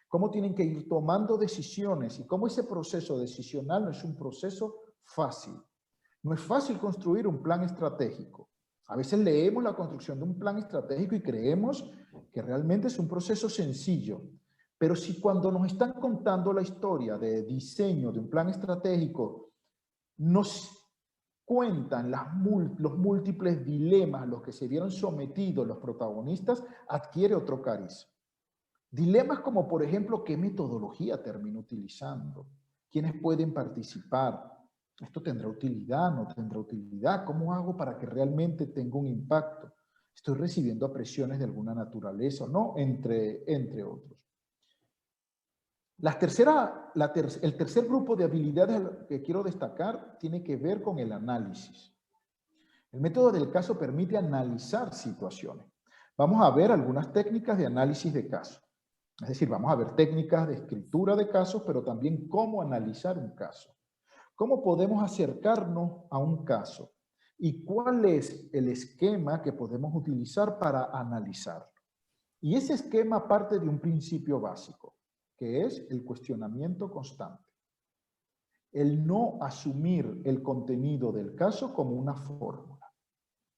Cómo tienen que ir tomando decisiones y cómo ese proceso decisional no es un proceso fácil. No es fácil construir un plan estratégico. A veces leemos la construcción de un plan estratégico y creemos que realmente es un proceso sencillo. Pero si cuando nos están contando la historia de diseño de un plan estratégico, nos cuentan los múltiples dilemas a los que se vieron sometidos los protagonistas, adquiere otro cariz. Dilemas como, por ejemplo, ¿qué metodología termino utilizando? ¿Quiénes pueden participar? ¿Esto tendrá utilidad? ¿No tendrá utilidad? ¿Cómo hago para que realmente tenga un impacto? estoy recibiendo presiones de alguna naturaleza o no, entre otros. El tercer grupo de habilidades que quiero destacar tiene que ver con el análisis. El método del caso permite analizar situaciones. Vamos a ver algunas técnicas de análisis de casos. Es decir, vamos a ver técnicas de escritura de casos, pero también cómo analizar un caso. ¿Cómo podemos acercarnos a un caso? ¿Y cuál es el esquema que podemos utilizar para analizarlo? Y ese esquema parte de un principio básico, que es el cuestionamiento constante. El no asumir el contenido del caso como una fórmula.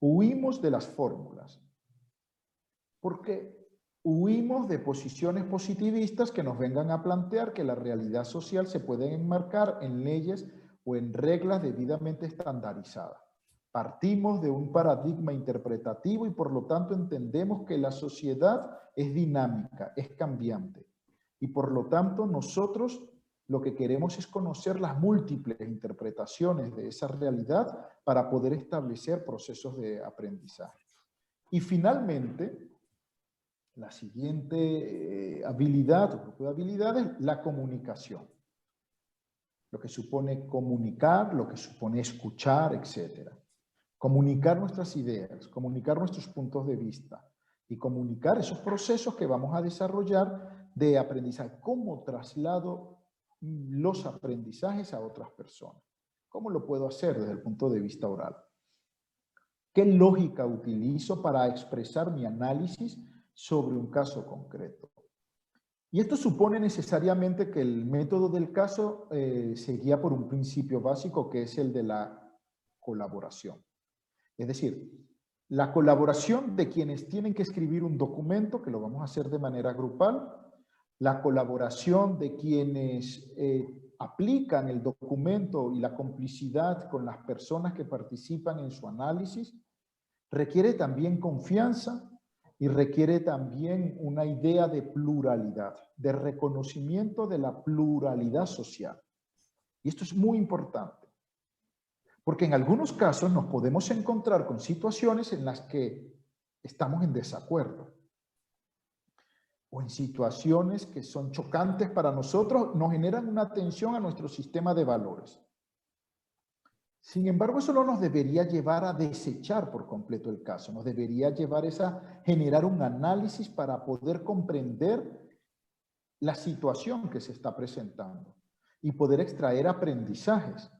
Huimos de las fórmulas. Porque huimos de posiciones positivistas que nos vengan a plantear que la realidad social se puede enmarcar en leyes o en reglas debidamente estandarizadas. Partimos de un paradigma interpretativo y por lo tanto entendemos que la sociedad es dinámica, es cambiante. Y por lo tanto nosotros lo que queremos es conocer las múltiples interpretaciones de esa realidad para poder establecer procesos de aprendizaje. Y finalmente, la siguiente habilidad o grupo de habilidades, la comunicación. Lo que supone comunicar, lo que supone escuchar, etc. Comunicar nuestras ideas, comunicar nuestros puntos de vista y comunicar esos procesos que vamos a desarrollar de aprendizaje. ¿Cómo traslado los aprendizajes a otras personas? ¿Cómo lo puedo hacer desde el punto de vista oral? ¿Qué lógica utilizo para expresar mi análisis sobre un caso concreto? Y esto supone necesariamente que el método del caso se guía por un principio básico que es el de la colaboración. Es decir, la colaboración de quienes tienen que escribir un documento, que lo vamos a hacer de manera grupal, la colaboración de quienes aplican el documento y la complicidad con las personas que participan en su análisis, requiere también confianza y requiere también una idea de pluralidad, de reconocimiento de la pluralidad social. Y esto es muy importante, porque en algunos casos nos podemos encontrar con situaciones en las que estamos en desacuerdo, o en situaciones que son chocantes para nosotros, nos generan una tensión a nuestro sistema de valores. Sin embargo, eso no nos debería llevar a desechar por completo el caso, nos debería llevar a generar un análisis para poder comprender la situación que se está presentando y poder extraer aprendizajes.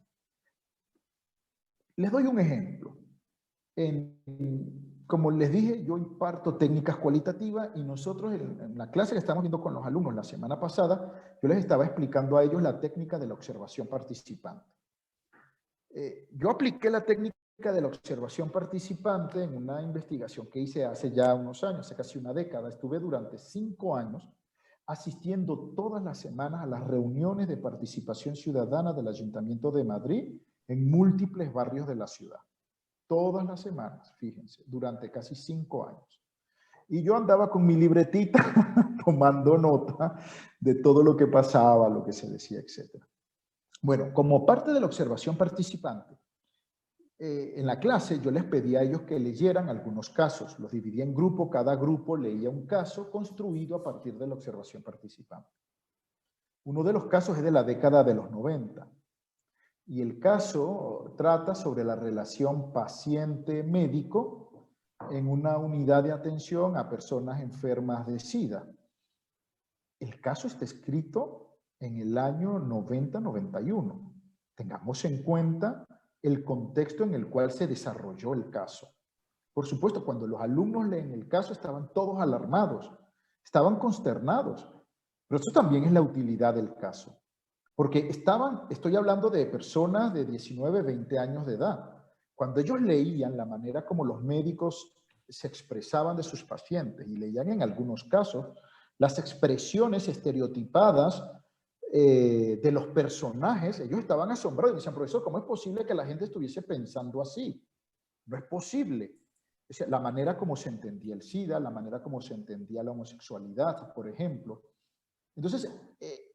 Les doy un ejemplo. Como les dije, yo imparto técnicas cualitativas y nosotros en la clase que estamos viendo con los alumnos la semana pasada, yo les estaba explicando a ellos la técnica de la observación participante. Yo apliqué la técnica de la observación participante en una investigación que hice hace ya unos años, hace casi una década. Estuve durante 5 años asistiendo todas las semanas a las reuniones de participación ciudadana del Ayuntamiento de Madrid en múltiples barrios de la ciudad. Todas las semanas, fíjense, durante casi 5 años. Y yo andaba con mi libretita tomando nota de todo lo que pasaba, lo que se decía, etc. Bueno, como parte de la observación participante, en la clase yo les pedí a ellos que leyeran algunos casos. Los dividí en grupos, cada grupo leía un caso construido a partir de la observación participante. Uno de los casos es de la década de los 90. Y el caso trata sobre la relación paciente-médico en una unidad de atención a personas enfermas de SIDA. El caso está escrito en el año 90-91. Tengamos en cuenta el contexto en el cual se desarrolló el caso. Por supuesto, cuando los alumnos leen el caso estaban todos alarmados, estaban consternados. Pero eso también es la utilidad del caso. Porque estoy hablando de personas de 19, 20 años de edad. Cuando ellos leían la manera como los médicos se expresaban de sus pacientes y leían en algunos casos las expresiones estereotipadas de los personajes, ellos estaban asombrados y decían, profesor, ¿cómo es posible que la gente estuviese pensando así? No es posible. O sea, la manera como se entendía el SIDA, la manera como se entendía la homosexualidad, por ejemplo. Entonces,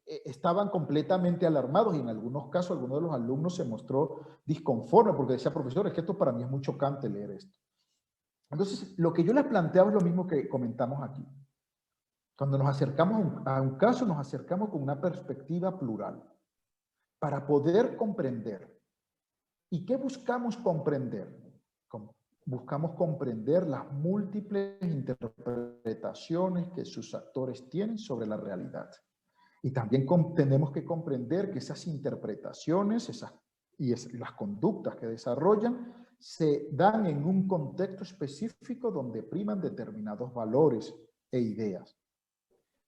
estaban completamente alarmados y en algunos casos alguno de los alumnos se mostró disconforme porque decía, profesor, es que esto para mí es muy chocante leer esto. Entonces, lo que yo les planteaba es lo mismo que comentamos aquí. Cuando nos acercamos a un caso, nos acercamos con una perspectiva plural para poder comprender. ¿Y qué buscamos comprender? Buscamos comprender las múltiples interpretaciones que sus actores tienen sobre la realidad. Y también tenemos que comprender que esas interpretaciones las conductas que desarrollan se dan en un contexto específico donde priman determinados valores e ideas.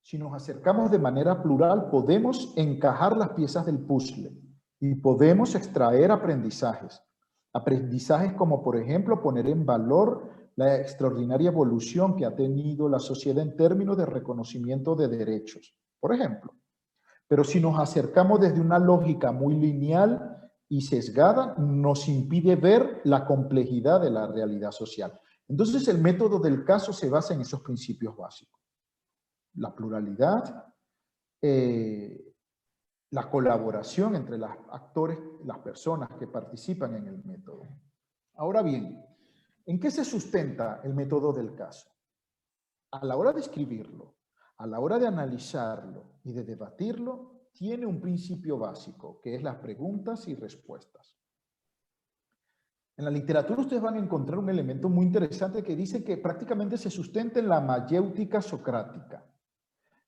Si nos acercamos de manera plural, podemos encajar las piezas del puzzle y podemos extraer aprendizajes. Aprendizajes como, por ejemplo, poner en valor la extraordinaria evolución que ha tenido la sociedad en términos de reconocimiento de derechos, por ejemplo. Pero si nos acercamos desde una lógica muy lineal y sesgada, nos impide ver la complejidad de la realidad social. Entonces, el método del caso se basa en esos principios básicos. La pluralidad, la colaboración entre los actores, las personas que participan en el método. Ahora bien, ¿en qué se sustenta el método del caso? A la hora de escribirlo, a la hora de analizarlo y de debatirlo, tiene un principio básico, que es las preguntas y respuestas. En la literatura ustedes van a encontrar un elemento muy interesante que dice que prácticamente se sustenta en la mayéutica socrática.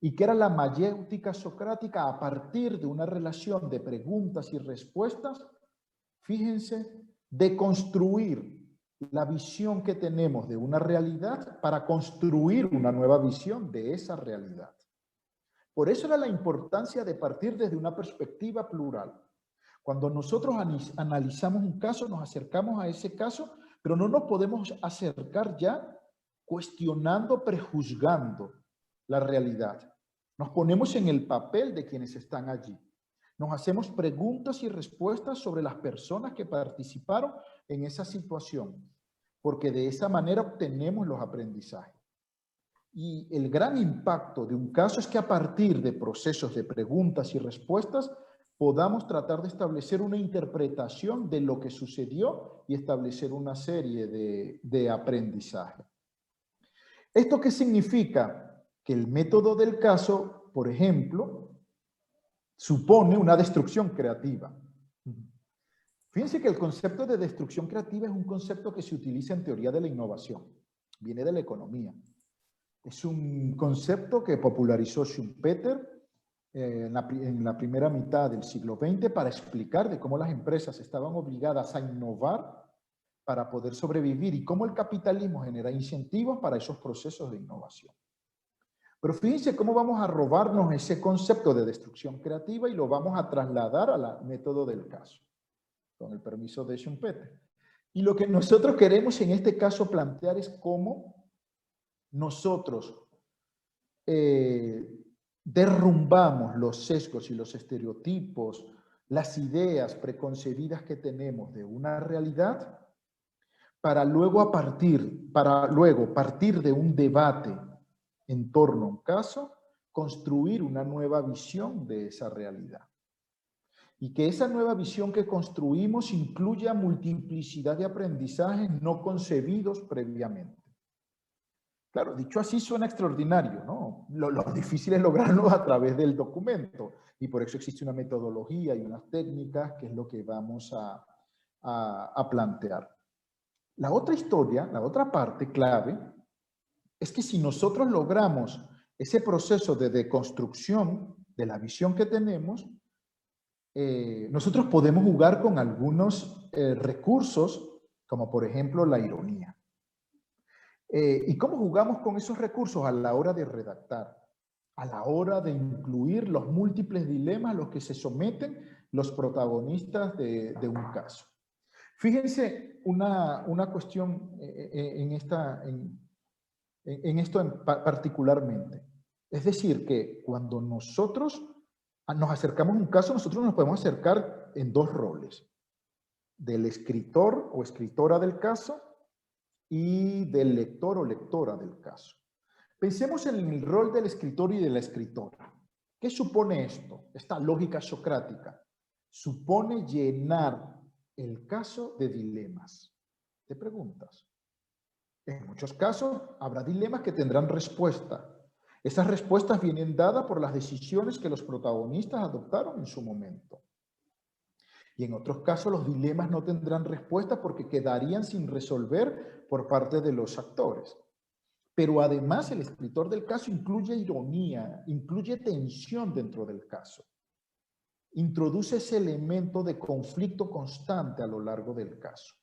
¿Y qué era la mayéutica socrática? A partir de una relación de preguntas y respuestas, fíjense, de construir la visión que tenemos de una realidad para construir una nueva visión de esa realidad. Por eso era la importancia de partir desde una perspectiva plural. Cuando nosotros analizamos un caso, nos acercamos a ese caso, pero no nos podemos acercar ya cuestionando, prejuzgando la realidad. Nos ponemos en el papel de quienes están allí. Nos hacemos preguntas y respuestas sobre las personas que participaron en esa situación, porque de esa manera obtenemos los aprendizajes. Y el gran impacto de un caso es que a partir de procesos de preguntas y respuestas podamos tratar de establecer una interpretación de lo que sucedió y establecer una serie de aprendizaje. ¿Esto qué significa? Que el método del caso, por ejemplo, supone una destrucción creativa. Fíjense que el concepto de destrucción creativa es un concepto que se utiliza en teoría de la innovación. Viene de la economía. Es un concepto que popularizó Schumpeter en la primera mitad del siglo XX para explicar de cómo las empresas estaban obligadas a innovar para poder sobrevivir y cómo el capitalismo genera incentivos para esos procesos de innovación. Pero fíjense cómo vamos a robarnos ese concepto de destrucción creativa y lo vamos a trasladar al método del caso, con el permiso de Schumpeter. Y lo que nosotros queremos en este caso plantear es cómo nosotros derrumbamos los sesgos y los estereotipos, las ideas preconcebidas que tenemos de una realidad para luego partir de un debate en torno a un caso, construir una nueva visión de esa realidad. Y que esa nueva visión que construimos incluya multiplicidad de aprendizajes no concebidos previamente. Claro, dicho así suena extraordinario, ¿no? Lo difícil es lograrlo a través del documento. Y por eso existe una metodología y unas técnicas que es lo que vamos a plantear. La otra historia, la otra parte clave, es que si nosotros logramos ese proceso de deconstrucción de la visión que tenemos, nosotros podemos jugar con algunos recursos, como por ejemplo la ironía. ¿Y cómo jugamos con esos recursos? A la hora de redactar, a la hora de incluir los múltiples dilemas a los que se someten los protagonistas de un caso. Fíjense una cuestión en esto particularmente. Es decir, que cuando nosotros nos acercamos a un caso, nosotros nos podemos acercar en dos roles. Del escritor o escritora del caso y del lector o lectora del caso. Pensemos en el rol del escritor y de la escritora. ¿Qué supone esto? Esta lógica socrática. Supone llenar el caso de dilemas, de preguntas. En muchos casos habrá dilemas que tendrán respuesta. Esas respuestas vienen dadas por las decisiones que los protagonistas adoptaron en su momento. Y en otros casos los dilemas no tendrán respuesta porque quedarían sin resolver por parte de los actores. Pero además el escritor del caso incluye ironía, incluye tensión dentro del caso. Introduce ese elemento de conflicto constante a lo largo del caso.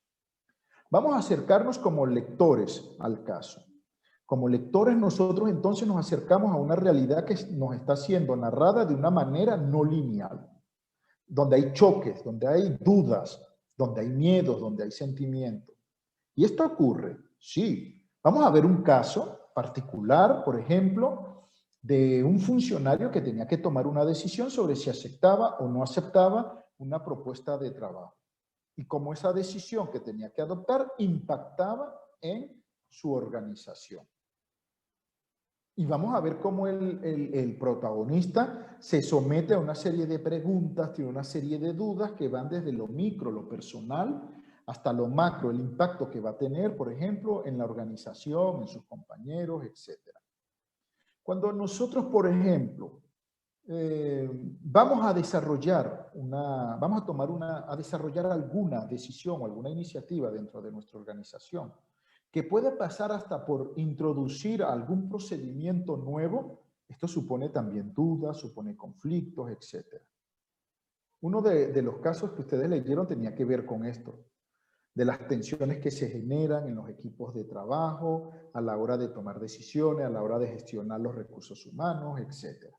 Vamos a acercarnos como lectores al caso. Como lectores nosotros entonces nos acercamos a una realidad que nos está siendo narrada de una manera no lineal, donde hay choques, donde hay dudas, donde hay miedos, donde hay sentimientos. ¿Y esto ocurre? Sí. Vamos a ver un caso particular, por ejemplo, de un funcionario que tenía que tomar una decisión sobre si aceptaba o no aceptaba una propuesta de trabajo. Y cómo esa decisión que tenía que adoptar impactaba en su organización. Y vamos a ver cómo el protagonista se somete a una serie de preguntas, tiene una serie de dudas que van desde lo micro, lo personal, hasta lo macro, el impacto que va a tener, por ejemplo, en la organización, en sus compañeros, etc. Cuando nosotros, por ejemplo, vamos a desarrollar alguna decisión o alguna iniciativa dentro de nuestra organización, que puede pasar hasta por introducir algún procedimiento nuevo, esto supone también dudas, supone conflictos, etc. Uno de los casos que ustedes leyeron tenía que ver con esto, de las tensiones que se generan en los equipos de trabajo, a la hora de tomar decisiones, a la hora de gestionar los recursos humanos, etc.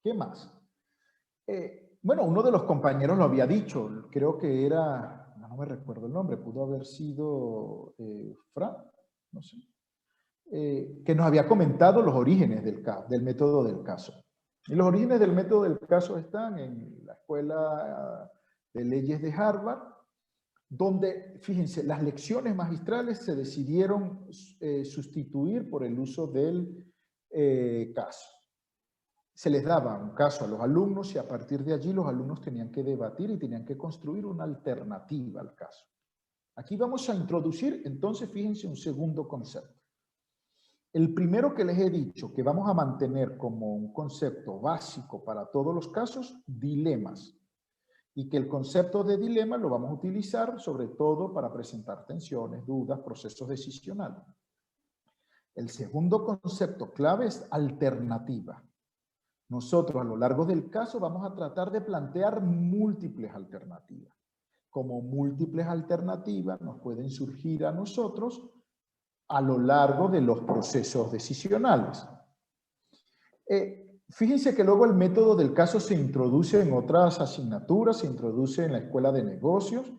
¿Qué más? Bueno, uno de los compañeros lo había dicho, creo que era, no me recuerdo el nombre, pudo haber sido Fran, no sé, que nos había comentado los orígenes del método del caso. Y los orígenes del método del caso están en la Escuela de Leyes de Harvard, donde, fíjense, las lecciones magistrales se decidieron sustituir por el uso del caso. Se les daba un caso a los alumnos y a partir de allí los alumnos tenían que debatir y tenían que construir una alternativa al caso. Aquí vamos a introducir, entonces, fíjense, un segundo concepto. El primero que les he dicho, que vamos a mantener como un concepto básico para todos los casos, dilemas. Y que el concepto de dilema lo vamos a utilizar sobre todo para presentar tensiones, dudas, procesos decisionales. El segundo concepto clave es alternativa. Nosotros a lo largo del caso vamos a tratar de plantear múltiples alternativas. Como múltiples alternativas nos pueden surgir a nosotros a lo largo de los procesos decisionales. Fíjense que luego el método del caso se introduce en otras asignaturas, se introduce en la Escuela de Negocios,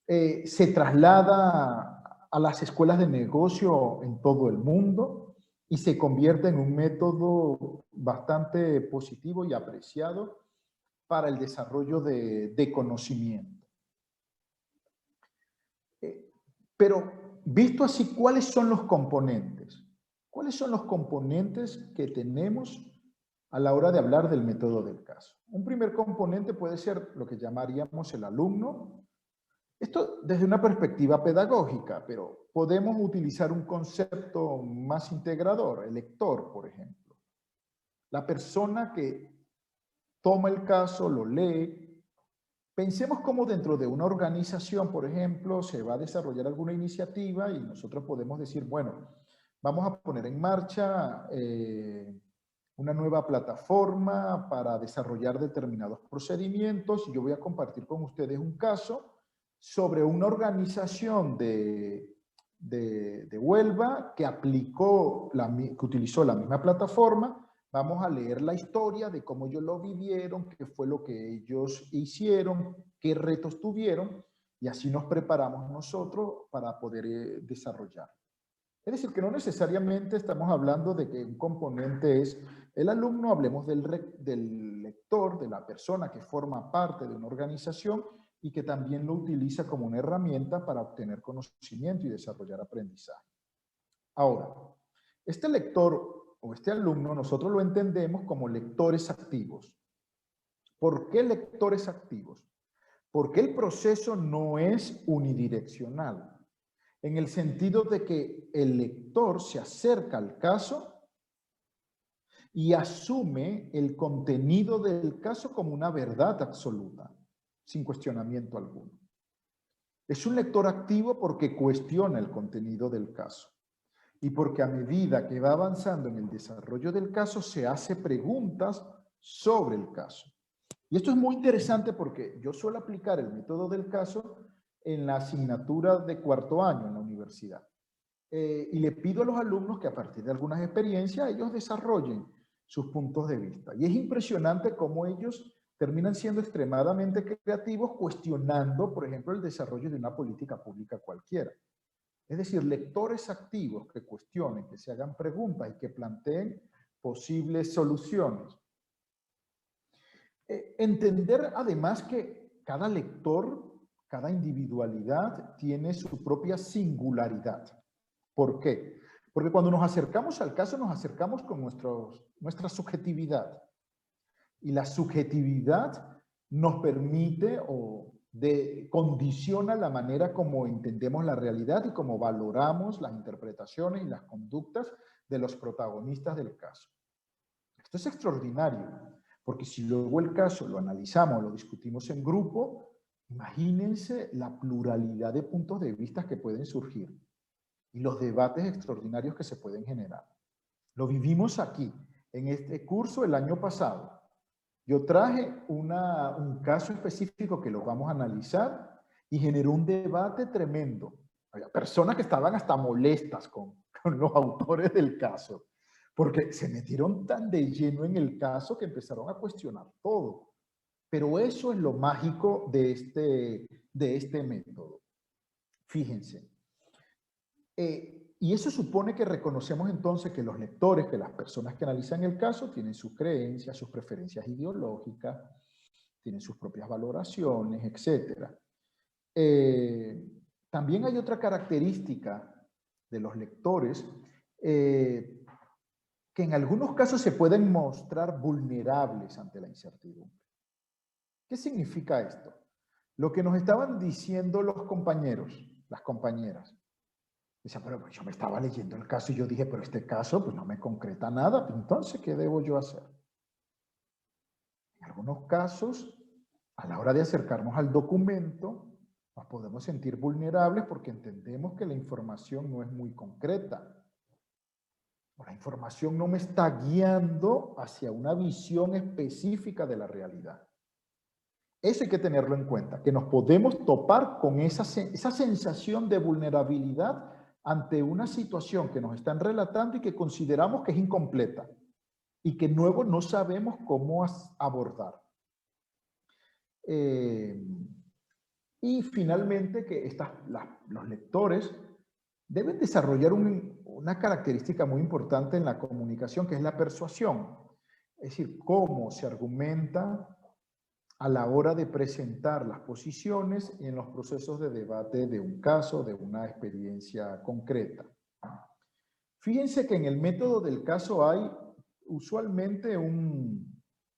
se traslada a las escuelas de negocio en todo el mundo y se convierte en un método bastante positivo y apreciado para el desarrollo de conocimiento. Pero visto así, ¿cuáles son los componentes? ¿Cuáles son los componentes que tenemos a la hora de hablar del método del caso? Un primer componente puede ser lo que llamaríamos el alumno. Esto desde una perspectiva pedagógica, pero podemos utilizar un concepto más integrador, el lector, por ejemplo. La persona que toma el caso, lo lee. Pensemos cómo dentro de una organización, por ejemplo, se va a desarrollar alguna iniciativa y nosotros podemos decir, bueno, vamos a poner en marcha una nueva plataforma para desarrollar determinados procedimientos y yo voy a compartir con ustedes un caso sobre una organización de Huelva que utilizó la misma plataforma. Vamos a leer la historia de cómo ellos lo vivieron, qué fue lo que ellos hicieron, qué retos tuvieron y así nos preparamos nosotros para poder desarrollar. Es decir, que no necesariamente estamos hablando de que un componente es el alumno, hablemos del lector, de la persona que forma parte de una organización y que también lo utiliza como una herramienta para obtener conocimiento y desarrollar aprendizaje. Ahora, este lector o este alumno nosotros lo entendemos como lectores activos. ¿Por qué lectores activos? Porque el proceso no es unidireccional. en el sentido de que el lector se acerca al caso y asume el contenido del caso como una verdad absoluta, sin cuestionamiento alguno. Es un lector activo porque cuestiona el contenido del caso y porque a medida que va avanzando en el desarrollo del caso se hace preguntas sobre el caso. Y esto es muy interesante porque yo suelo aplicar el método del caso en la asignatura de cuarto año en la universidad. Y le pido a los alumnos que a partir de algunas experiencias ellos desarrollen sus puntos de vista. Y es impresionante cómo ellos terminan siendo extremadamente creativos cuestionando, por ejemplo, el desarrollo de una política pública cualquiera. Es decir, lectores activos que cuestionen, que se hagan preguntas y que planteen posibles soluciones. Entender además que cada lector, cada individualidad tiene su propia singularidad. ¿Por qué? Porque cuando nos acercamos al caso nos acercamos con nuestra subjetividad. Y la subjetividad nos permite condiciona la manera como entendemos la realidad y como valoramos las interpretaciones y las conductas de los protagonistas del caso. Esto es extraordinario, porque si luego el caso lo analizamos, lo discutimos en grupo, imagínense la pluralidad de puntos de vista que pueden surgir y los debates extraordinarios que se pueden generar. Lo vivimos aquí, en este curso el año pasado. Yo traje un caso específico que lo vamos a analizar y generó un debate tremendo. Había personas que estaban hasta molestas con los autores del caso, porque se metieron tan de lleno en el caso que empezaron a cuestionar todo. Pero eso es lo mágico de este método. Fíjense. Y eso supone que reconocemos entonces que los lectores, que las personas que analizan el caso, tienen sus creencias, sus preferencias ideológicas, tienen sus propias valoraciones, etc. También hay otra característica de los lectores que en algunos casos se pueden mostrar vulnerables ante la incertidumbre. ¿Qué significa esto? Lo que nos estaban diciendo los compañeros, las compañeras. Dice, pero yo me estaba leyendo el caso y yo dije, pero este caso pues no me concreta nada, entonces, ¿qué debo yo hacer? En algunos casos, a la hora de acercarnos al documento, nos podemos sentir vulnerables porque entendemos que la información no es muy concreta. La información no me está guiando hacia una visión específica de la realidad. Eso hay que tenerlo en cuenta, que nos podemos topar con esa sensación de vulnerabilidad ante una situación que nos están relatando y que consideramos que es incompleta y que luego no sabemos cómo abordar. Y finalmente que los lectores deben desarrollar una característica muy importante en la comunicación, que es la persuasión. Es decir, cómo se argumenta a la hora de presentar las posiciones en los procesos de debate de un caso, de una experiencia concreta. Fíjense que en el método del caso hay usualmente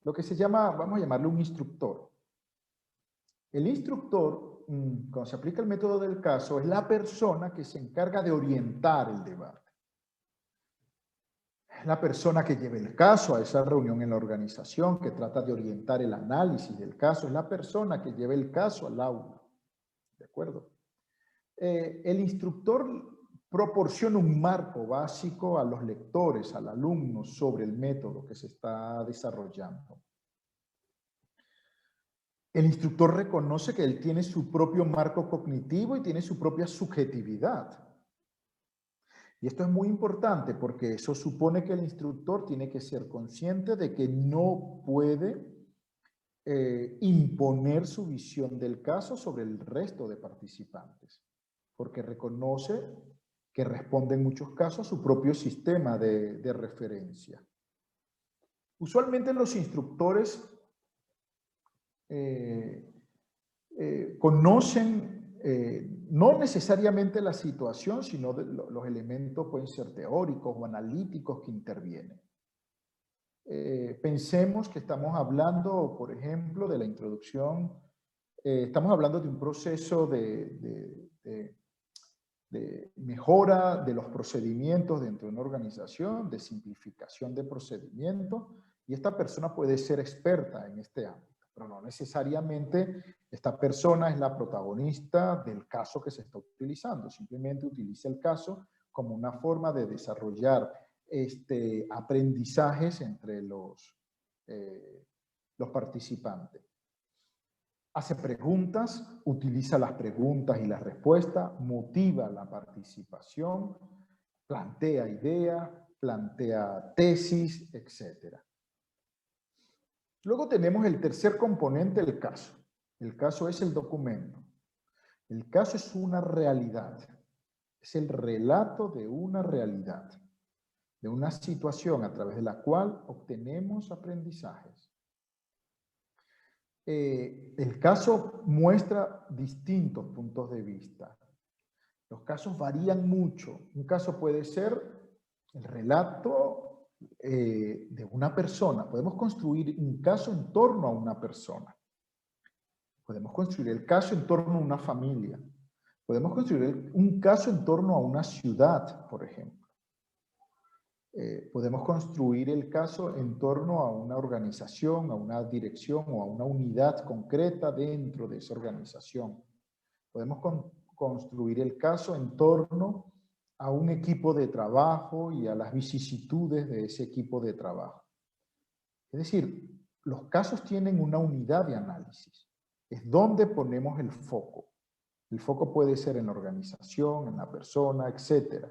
lo que se llama, vamos a llamarlo un instructor. El instructor, cuando se aplica el método del caso, es la persona que se encarga de orientar el debate. Es la persona que lleva el caso a esa reunión en la organización, que trata de orientar el análisis del caso. Es la persona que lleva el caso al aula. ¿De acuerdo? El instructor proporciona un marco básico a los lectores, al alumno, sobre el método que se está desarrollando. El instructor reconoce que él tiene su propio marco cognitivo y tiene su propia subjetividad. Y esto es muy importante porque eso supone que el instructor tiene que ser consciente de que no puede imponer su visión del caso sobre el resto de participantes, porque reconoce que responde en muchos casos a su propio sistema de referencia. Usualmente los instructores conocen no necesariamente la situación, sino los elementos pueden ser teóricos o analíticos que intervienen. Pensemos que estamos hablando, por ejemplo, de la introducción, estamos hablando de un proceso de de mejora de los procedimientos dentro de una organización, de simplificación de procedimientos, y esta persona puede ser experta en este ámbito, pero no necesariamente esta persona es la protagonista del caso que se está utilizando, simplemente utiliza el caso como una forma de desarrollar aprendizajes entre los participantes. Hace preguntas, utiliza las preguntas y las respuestas, motiva la participación, plantea ideas, plantea tesis, etc. Luego tenemos el tercer componente, el caso. El caso es el documento. El caso es una realidad. Es el relato de una realidad, de una situación a través de la cual obtenemos aprendizajes. El caso muestra distintos puntos de vista. Los casos varían mucho. Un caso puede ser el relato de una persona. Podemos construir un caso en torno a una persona. Podemos construir el caso en torno a una familia. Podemos construir un caso en torno a una ciudad, por ejemplo. Podemos construir el caso en torno a una organización, a una dirección o a una unidad concreta dentro de esa organización. Podemos construir el caso en torno a un equipo de trabajo y a las vicisitudes de ese equipo de trabajo. Es decir, los casos tienen una unidad de análisis. Es donde ponemos el foco. El foco puede ser en la organización, en la persona, etc.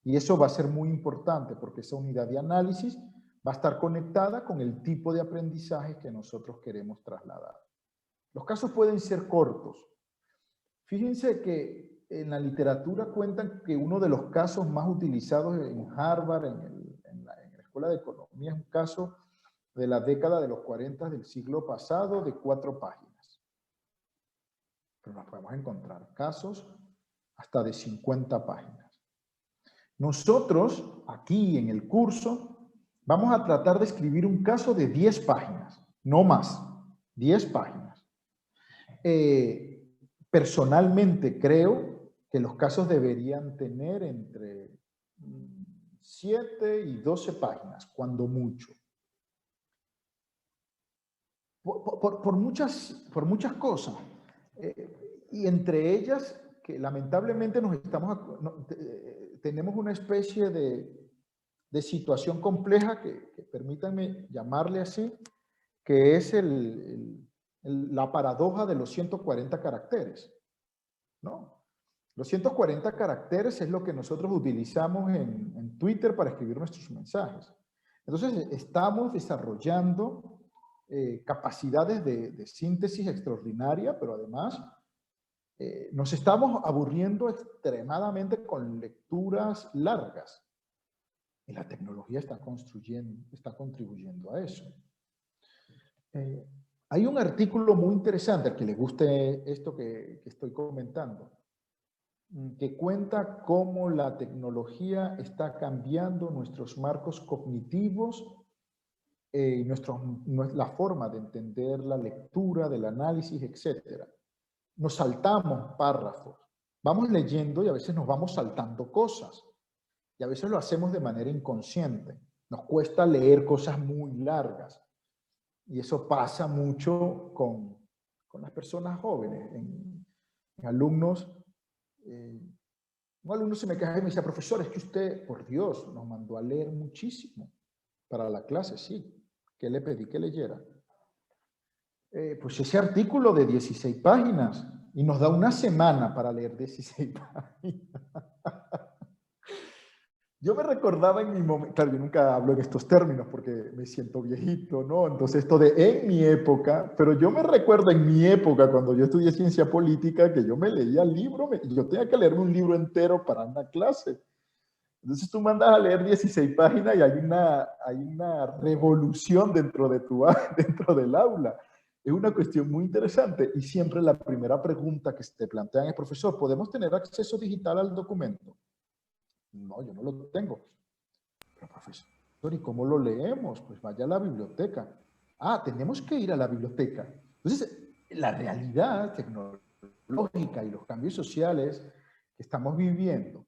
Y eso va a ser muy importante porque esa unidad de análisis va a estar conectada con el tipo de aprendizaje que nosotros queremos trasladar. Los casos pueden ser cortos. Fíjense que en la literatura cuentan que uno de los casos más utilizados en Harvard, en la Escuela de Economía, es un caso de la década de los 40 del siglo pasado de 4 páginas. Pero nos podemos encontrar casos hasta de 50 páginas. Nosotros, aquí en el curso, vamos a tratar de escribir un caso de 10 páginas, no más, 10 páginas. Personalmente creo que los casos deberían tener entre 7 y 12 páginas, cuando mucho. Por muchas cosas. Y entre ellas, que lamentablemente tenemos una especie de situación compleja que permítanme llamarle así, que es la paradoja de los 140 caracteres, ¿no? Los 140 caracteres es lo que nosotros utilizamos en Twitter para escribir nuestros mensajes. Entonces, estamos desarrollando capacidades de síntesis extraordinaria, pero además nos estamos aburriendo extremadamente con lecturas largas. Y la tecnología está contribuyendo a eso. Hay un artículo muy interesante, al que le guste esto que estoy comentando, que cuenta cómo la tecnología está cambiando nuestros marcos cognitivos y la forma de entender la lectura, del análisis, etc. Nos saltamos párrafos, vamos leyendo y a veces nos vamos saltando cosas. Y a veces lo hacemos de manera inconsciente. Nos cuesta leer cosas muy largas. Y eso pasa mucho con las personas jóvenes. En alumnos, un alumno se me queja y me dice, profesor, es que usted, por Dios, nos mandó a leer muchísimo para la clase, sí. ¿Qué le pedí que leyera? Pues ese artículo de 16 páginas y nos da una semana para leer 16 páginas. Yo me recordaba en mi momento, claro, yo nunca hablo en estos términos porque me siento viejito, ¿no? Entonces esto de en mi época, pero yo me recuerdo en mi época cuando yo estudié ciencia política que yo me leía el libro, yo tenía que leerme un libro entero para una clase. Entonces tú mandas a leer 16 páginas y hay una revolución dentro del aula. Es una cuestión muy interesante y siempre la primera pregunta que te plantean es, profesor, ¿podemos tener acceso digital al documento? No, yo no lo tengo. Pero profesor, ¿y cómo lo leemos? Pues vaya a la biblioteca. Ah, tenemos que ir a la biblioteca. Entonces, la realidad tecnológica y los cambios sociales que estamos viviendo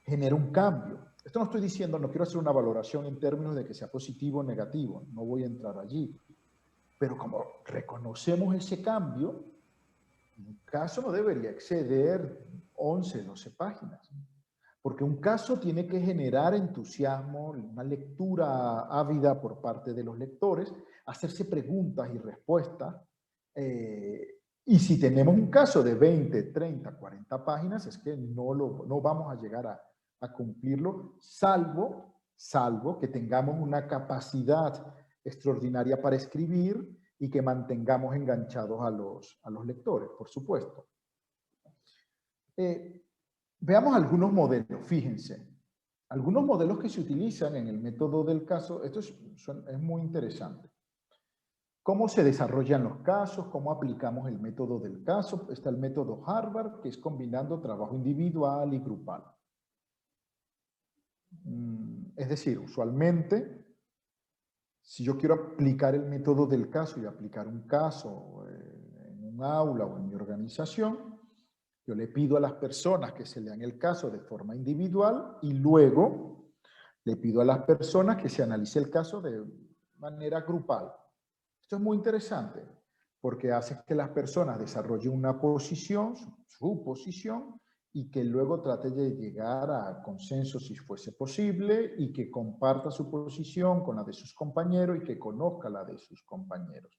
genera un cambio. Esto no estoy diciendo, no quiero hacer una valoración en términos de que sea positivo o negativo, no voy a entrar allí. Pero como reconocemos ese cambio, un caso no debería exceder 11, 12 páginas. Porque un caso tiene que generar entusiasmo, una lectura ávida por parte de los lectores, hacerse preguntas y respuestas. Y si tenemos un caso de 20, 30, 40 páginas, es que no vamos a llegar a cumplirlo, salvo que tengamos una capacidad extraordinaria para escribir y que mantengamos enganchados a los lectores, por supuesto. Veamos algunos modelos, fíjense. Algunos modelos que se utilizan en el método del caso, esto es muy interesante. ¿Cómo se desarrollan los casos? ¿Cómo aplicamos el método del caso? Está el método Harvard, que es combinando trabajo individual y grupal. Es decir, usualmente, si yo quiero aplicar el método del caso y aplicar un caso en un aula o en mi organización, yo le pido a las personas que se lean el caso de forma individual y luego le pido a las personas que se analice el caso de manera grupal. Esto es muy interesante porque hace que las personas desarrollen una posición, su posición, y que luego trate de llegar a consenso si fuese posible y que comparta su posición con la de sus compañeros y que conozca la de sus compañeros.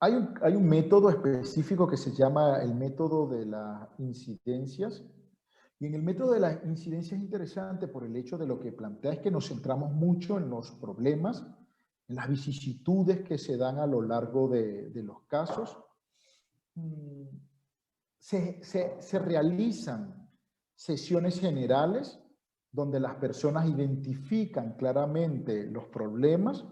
Hay un método específico que se llama el método de las incidencias. Y en el método de las incidencias es interesante por el hecho de lo que plantea es que nos centramos mucho en los problemas, en las vicisitudes que se dan a lo largo de los casos. Se realizan sesiones generales donde las personas identifican claramente los problemas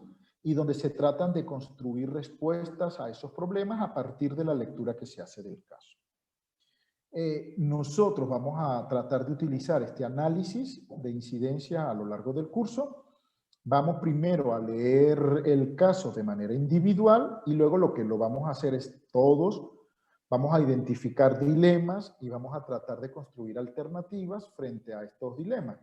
y donde se tratan de construir respuestas a esos problemas a partir de la lectura que se hace del caso. Nosotros vamos a tratar de utilizar este análisis de incidencia a lo largo del curso. Vamos primero a leer el caso de manera individual y luego lo que lo vamos a hacer es todos vamos a identificar dilemas y vamos a tratar de construir alternativas frente a estos dilemas.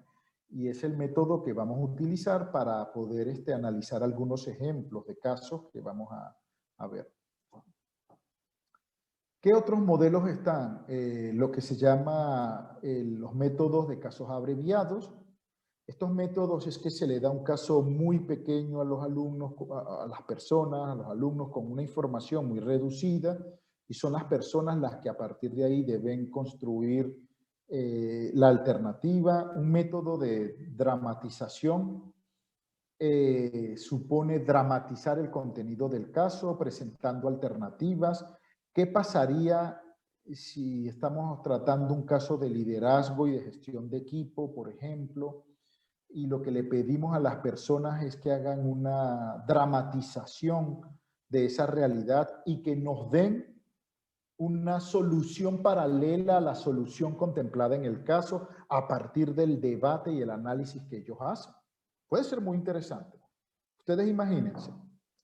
Y es el método que vamos a utilizar para poder analizar algunos ejemplos de casos que vamos a ver. ¿Qué otros modelos están? Lo que se llama los métodos de casos abreviados. Estos métodos es que se le da un caso muy pequeño a los alumnos, a las personas, a los alumnos con una información muy reducida y son las personas las que a partir de ahí deben construir la alternativa. Un método de dramatización supone dramatizar el contenido del caso presentando alternativas. ¿Qué pasaría si estamos tratando un caso de liderazgo y de gestión de equipo, por ejemplo, y lo que le pedimos a las personas es que hagan una dramatización de esa realidad y que nos den una solución paralela a la solución contemplada en el caso a partir del debate y el análisis que ellos hacen? Puede ser muy interesante. Ustedes imagínense.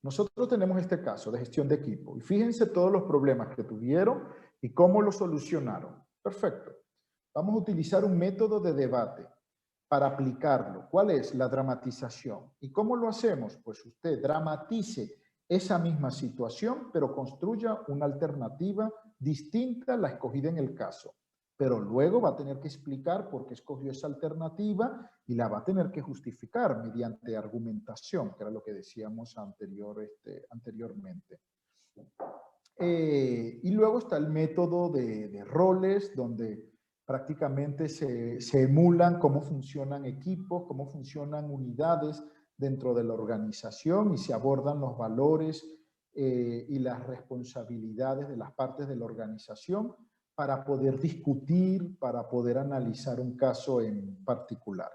Nosotros tenemos este caso de gestión de equipo y fíjense todos los problemas que tuvieron y cómo lo solucionaron. Perfecto. Vamos a utilizar un método de debate para aplicarlo. ¿Cuál es? La dramatización. ¿Y cómo lo hacemos? Pues usted dramatice esa misma situación, pero construya una alternativa distinta a la escogida en el caso. Pero luego va a tener que explicar por qué escogió esa alternativa y la va a tener que justificar mediante argumentación, que era lo que decíamos anteriormente. Y luego está el método de roles, donde prácticamente se emulan cómo funcionan equipos, cómo funcionan unidades dentro de la organización y se abordan los valores y las responsabilidades de las partes de la organización para poder discutir, para poder analizar un caso en particular.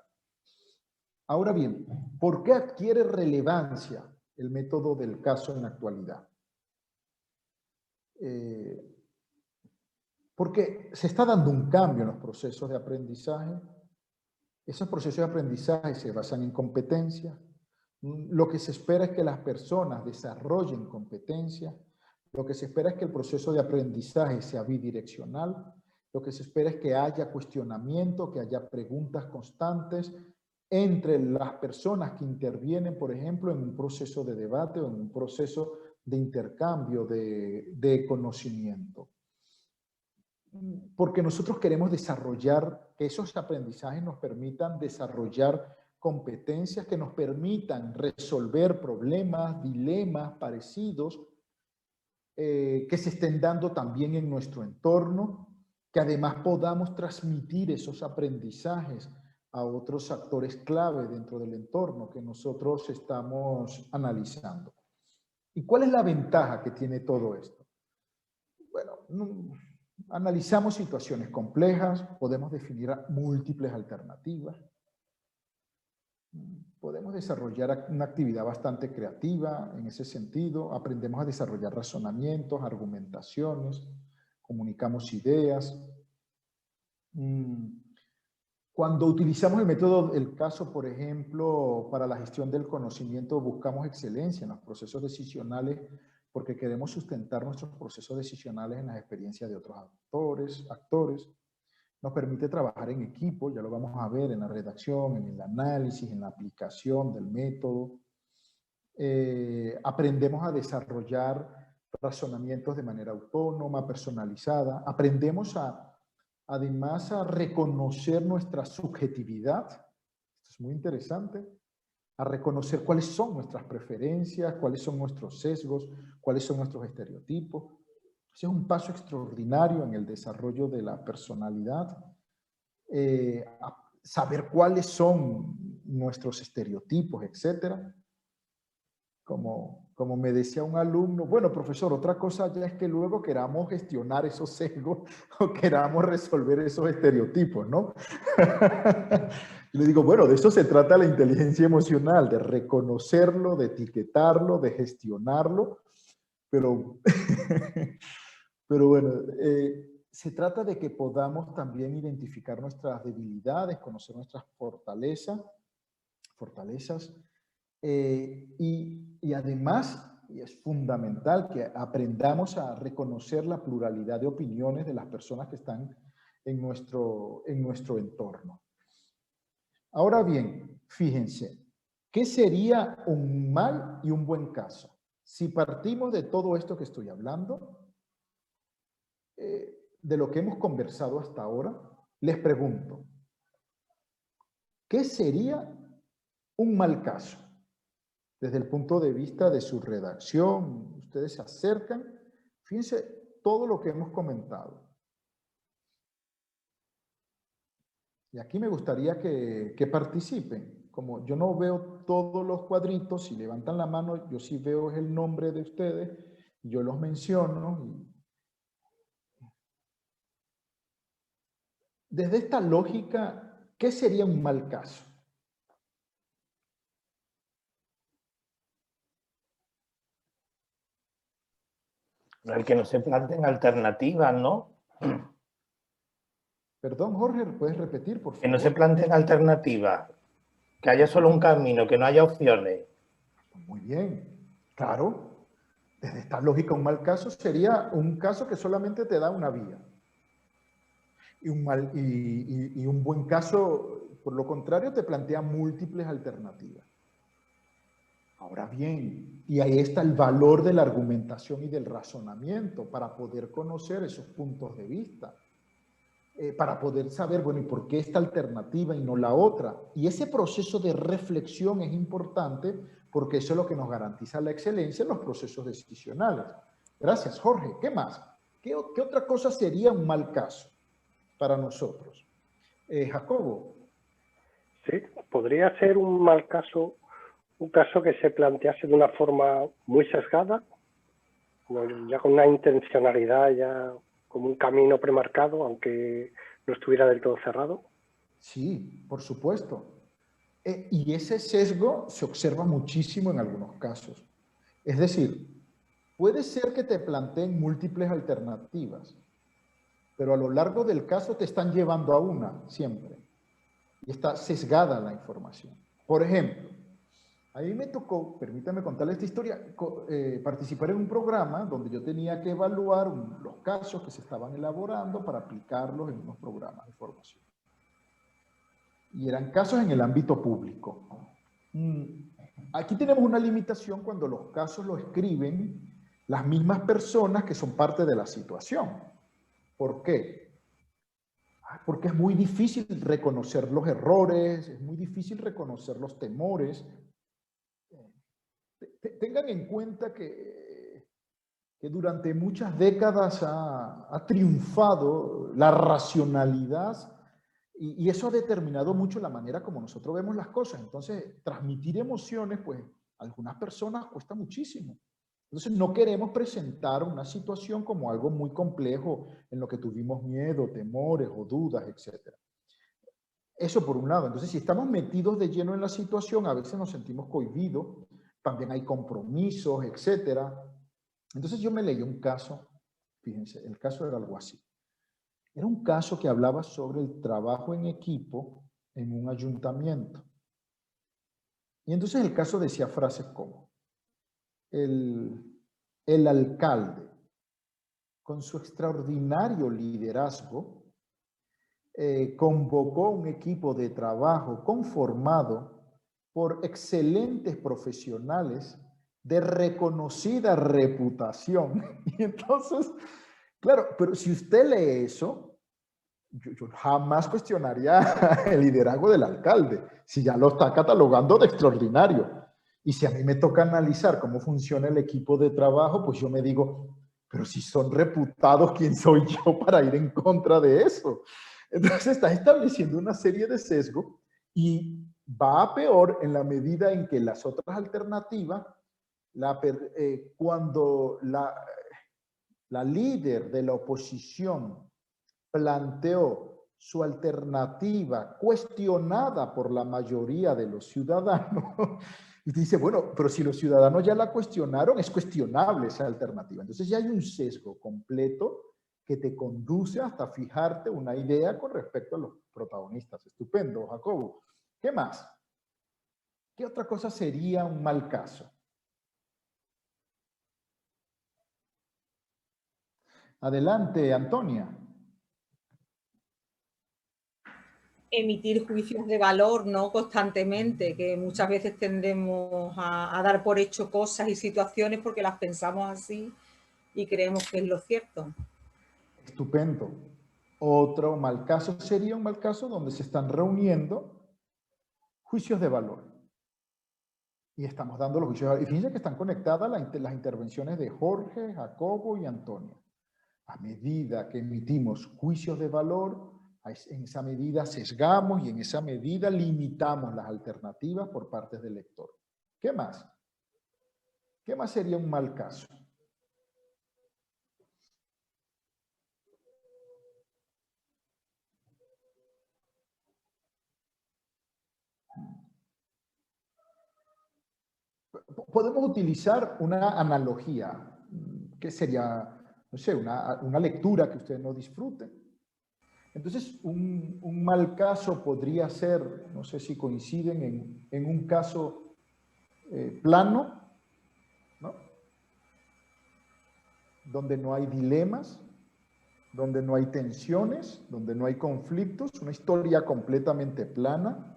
Ahora bien, ¿por qué adquiere relevancia el método del caso en la actualidad? Porque se está dando un cambio en los procesos de aprendizaje. Esos procesos de aprendizaje se basan en competencias. Lo que se espera es que las personas desarrollen competencias. Lo que se espera es que el proceso de aprendizaje sea bidireccional. Lo que se espera es que haya cuestionamiento, que haya preguntas constantes entre las personas que intervienen, por ejemplo, en un proceso de debate o en un proceso de intercambio de conocimiento. Porque nosotros queremos desarrollar, que esos aprendizajes nos permitan desarrollar competencias que nos permitan resolver problemas, dilemas parecidos que se estén dando también en nuestro entorno, que además podamos transmitir esos aprendizajes a otros actores clave dentro del entorno que nosotros estamos analizando. ¿Y cuál es la ventaja que tiene todo esto? Bueno, analizamos situaciones complejas, podemos definir múltiples alternativas, podemos desarrollar una actividad bastante creativa en ese sentido, aprendemos a desarrollar razonamientos, argumentaciones, comunicamos ideas. Cuando utilizamos el método del caso, por ejemplo, para la gestión del conocimiento, buscamos excelencia en los procesos decisionales porque queremos sustentar nuestros procesos decisionales en las experiencias de otros actores. Nos permite trabajar en equipo, ya lo vamos a ver en la redacción, en el análisis, en la aplicación del método. Aprendemos desarrollar razonamientos de manera autónoma, personalizada. Aprendemos además a reconocer nuestra subjetividad. Esto es muy interesante. A reconocer cuáles son nuestras preferencias, cuáles son nuestros sesgos, cuáles son nuestros estereotipos. Ese es un paso extraordinario en el desarrollo de la personalidad. Saber cuáles son nuestros estereotipos, etcétera. Como me decía un alumno, bueno, profesor, otra cosa ya es que luego queramos gestionar esos sesgos o queramos resolver esos estereotipos, ¿no? Y le digo, bueno, de eso se trata la inteligencia emocional, de reconocerlo, de etiquetarlo, de gestionarlo, pero bueno, se trata de que podamos también identificar nuestras debilidades, conocer nuestras fortalezas, y además, y es fundamental que aprendamos a reconocer la pluralidad de opiniones de las personas que están en nuestro entorno. Ahora bien, fíjense, ¿qué sería un mal y un buen caso? Si partimos de todo esto que estoy hablando, de lo que hemos conversado hasta ahora, les pregunto, ¿qué sería un mal caso? Desde el punto de vista de su redacción, ustedes se acercan, fíjense todo lo que hemos comentado. Y aquí me gustaría que participen. Como yo no veo todos los cuadritos, si levantan la mano, yo sí veo el nombre de ustedes, yo los menciono. Desde esta lógica, ¿qué sería un mal caso? El que no se planteen alternativas, ¿no? Perdón, Jorge, ¿puedes repetir, por favor? Que no se planteen alternativas, que haya solo un camino, que no haya opciones. Muy bien, claro. Desde esta lógica, un mal caso sería un caso que solamente te da una vía. Y un buen caso, por lo contrario, te plantea múltiples alternativas. Ahora bien, y ahí está el valor de la argumentación y del razonamiento para poder conocer esos puntos de vista, para poder saber, bueno, ¿y por qué esta alternativa y no la otra? Y ese proceso de reflexión es importante porque eso es lo que nos garantiza la excelencia en los procesos decisionales. Gracias, Jorge. ¿Qué más? ¿Qué otra cosa sería un mal caso para nosotros? Jacobo. Sí, podría ser un mal caso, un caso que se plantease de una forma muy sesgada, ya con una intencionalidad, ya como un camino premarcado, aunque no estuviera del todo cerrado. Sí, por supuesto. Y ese sesgo se observa muchísimo en algunos casos. Es decir, puede ser que te planteen múltiples alternativas, pero a lo largo del caso te están llevando a una siempre. Y está sesgada la información. Por ejemplo, A mí me tocó, permítame contarle esta historia, participar en un programa donde yo tenía que evaluar los casos que se estaban elaborando para aplicarlos en unos programas de formación. Y eran casos en el ámbito público. Aquí tenemos una limitación cuando los casos los escriben las mismas personas que son parte de la situación. ¿Por qué? Porque es muy difícil reconocer los errores, es muy difícil reconocer los temores. Tengan en cuenta que durante muchas décadas ha triunfado la racionalidad y eso ha determinado mucho la manera como nosotros vemos las cosas. Entonces, transmitir emociones, pues, a algunas personas cuesta muchísimo. Entonces, no queremos presentar una situación como algo muy complejo en lo que tuvimos miedo, temores o dudas, etc. Eso por un lado. Entonces, si estamos metidos de lleno en la situación, a veces nos sentimos cohibidos, también hay compromisos, etc. Entonces, yo me leí un caso, fíjense, el caso era algo así. Era un caso que hablaba sobre el trabajo en equipo en un ayuntamiento. Y entonces el caso decía frases como: el alcalde, con su extraordinario liderazgo, convocó un equipo de trabajo conformado por excelentes profesionales de reconocida reputación. Y entonces, claro, pero si usted lee eso, yo jamás cuestionaría el liderazgo del alcalde, si ya lo está catalogando de extraordinario. Y si a mí me toca analizar cómo funciona el equipo de trabajo, pues yo me digo, pero si son reputados, ¿quién soy yo para ir en contra de eso? Entonces está estableciendo una serie de sesgos y va a peor en la medida en que las otras alternativas, cuando la líder de la oposición planteó su alternativa cuestionada por la mayoría de los ciudadanos, y dice, bueno, pero si los ciudadanos ya la cuestionaron, es cuestionable esa alternativa. Entonces ya hay un sesgo completo que te conduce hasta fijarte una idea con respecto a los protagonistas. Estupendo, Jacobo. ¿Qué más? ¿Qué otra cosa sería un mal caso? Adelante, Antonia. Emitir juicios de valor, ¿no? Constantemente, que muchas veces tendemos a dar por hecho cosas y situaciones porque las pensamos así y creemos que es lo cierto. Estupendo. Otro mal caso sería un mal caso donde se están reuniendo juicios de valor. Y estamos dando los juicios de valor. Y fíjense que están conectadas las intervenciones de Jorge, Jacobo y Antonia. A medida que emitimos juicios de valor, en esa medida sesgamos y en esa medida limitamos las alternativas por parte del lector. ¿Qué más? ¿Qué más sería un mal caso? Podemos utilizar una analogía, que sería, no sé, una lectura que ustedes no disfruten. Entonces, un mal caso podría ser, no sé si coinciden en un caso plano, ¿no? Donde no hay dilemas, donde no hay tensiones, donde no hay conflictos, una historia completamente plana.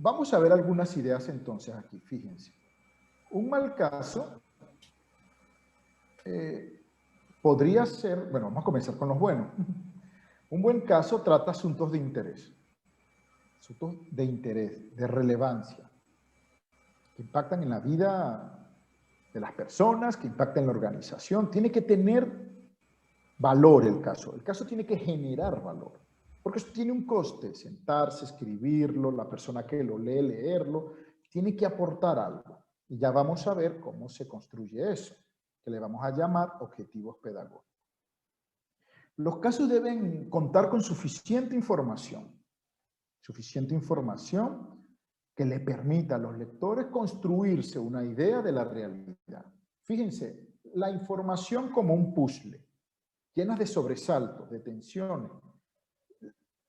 Vamos a ver algunas ideas entonces aquí, fíjense. Un mal caso podría ser, bueno, vamos a comenzar con los buenos. Un buen caso trata asuntos de interés, de relevancia, que impactan en la vida de las personas, que impactan en la organización. Tiene que tener valor el caso tiene que generar valor. Porque eso tiene un coste, sentarse, escribirlo, la persona que lo lee, leerlo, tiene que aportar algo. Y ya vamos a ver cómo se construye eso, que le vamos a llamar objetivos pedagógicos. Los casos deben contar con suficiente información que le permita a los lectores construirse una idea de la realidad. Fíjense, la información como un puzzle, llena de sobresaltos, de tensiones.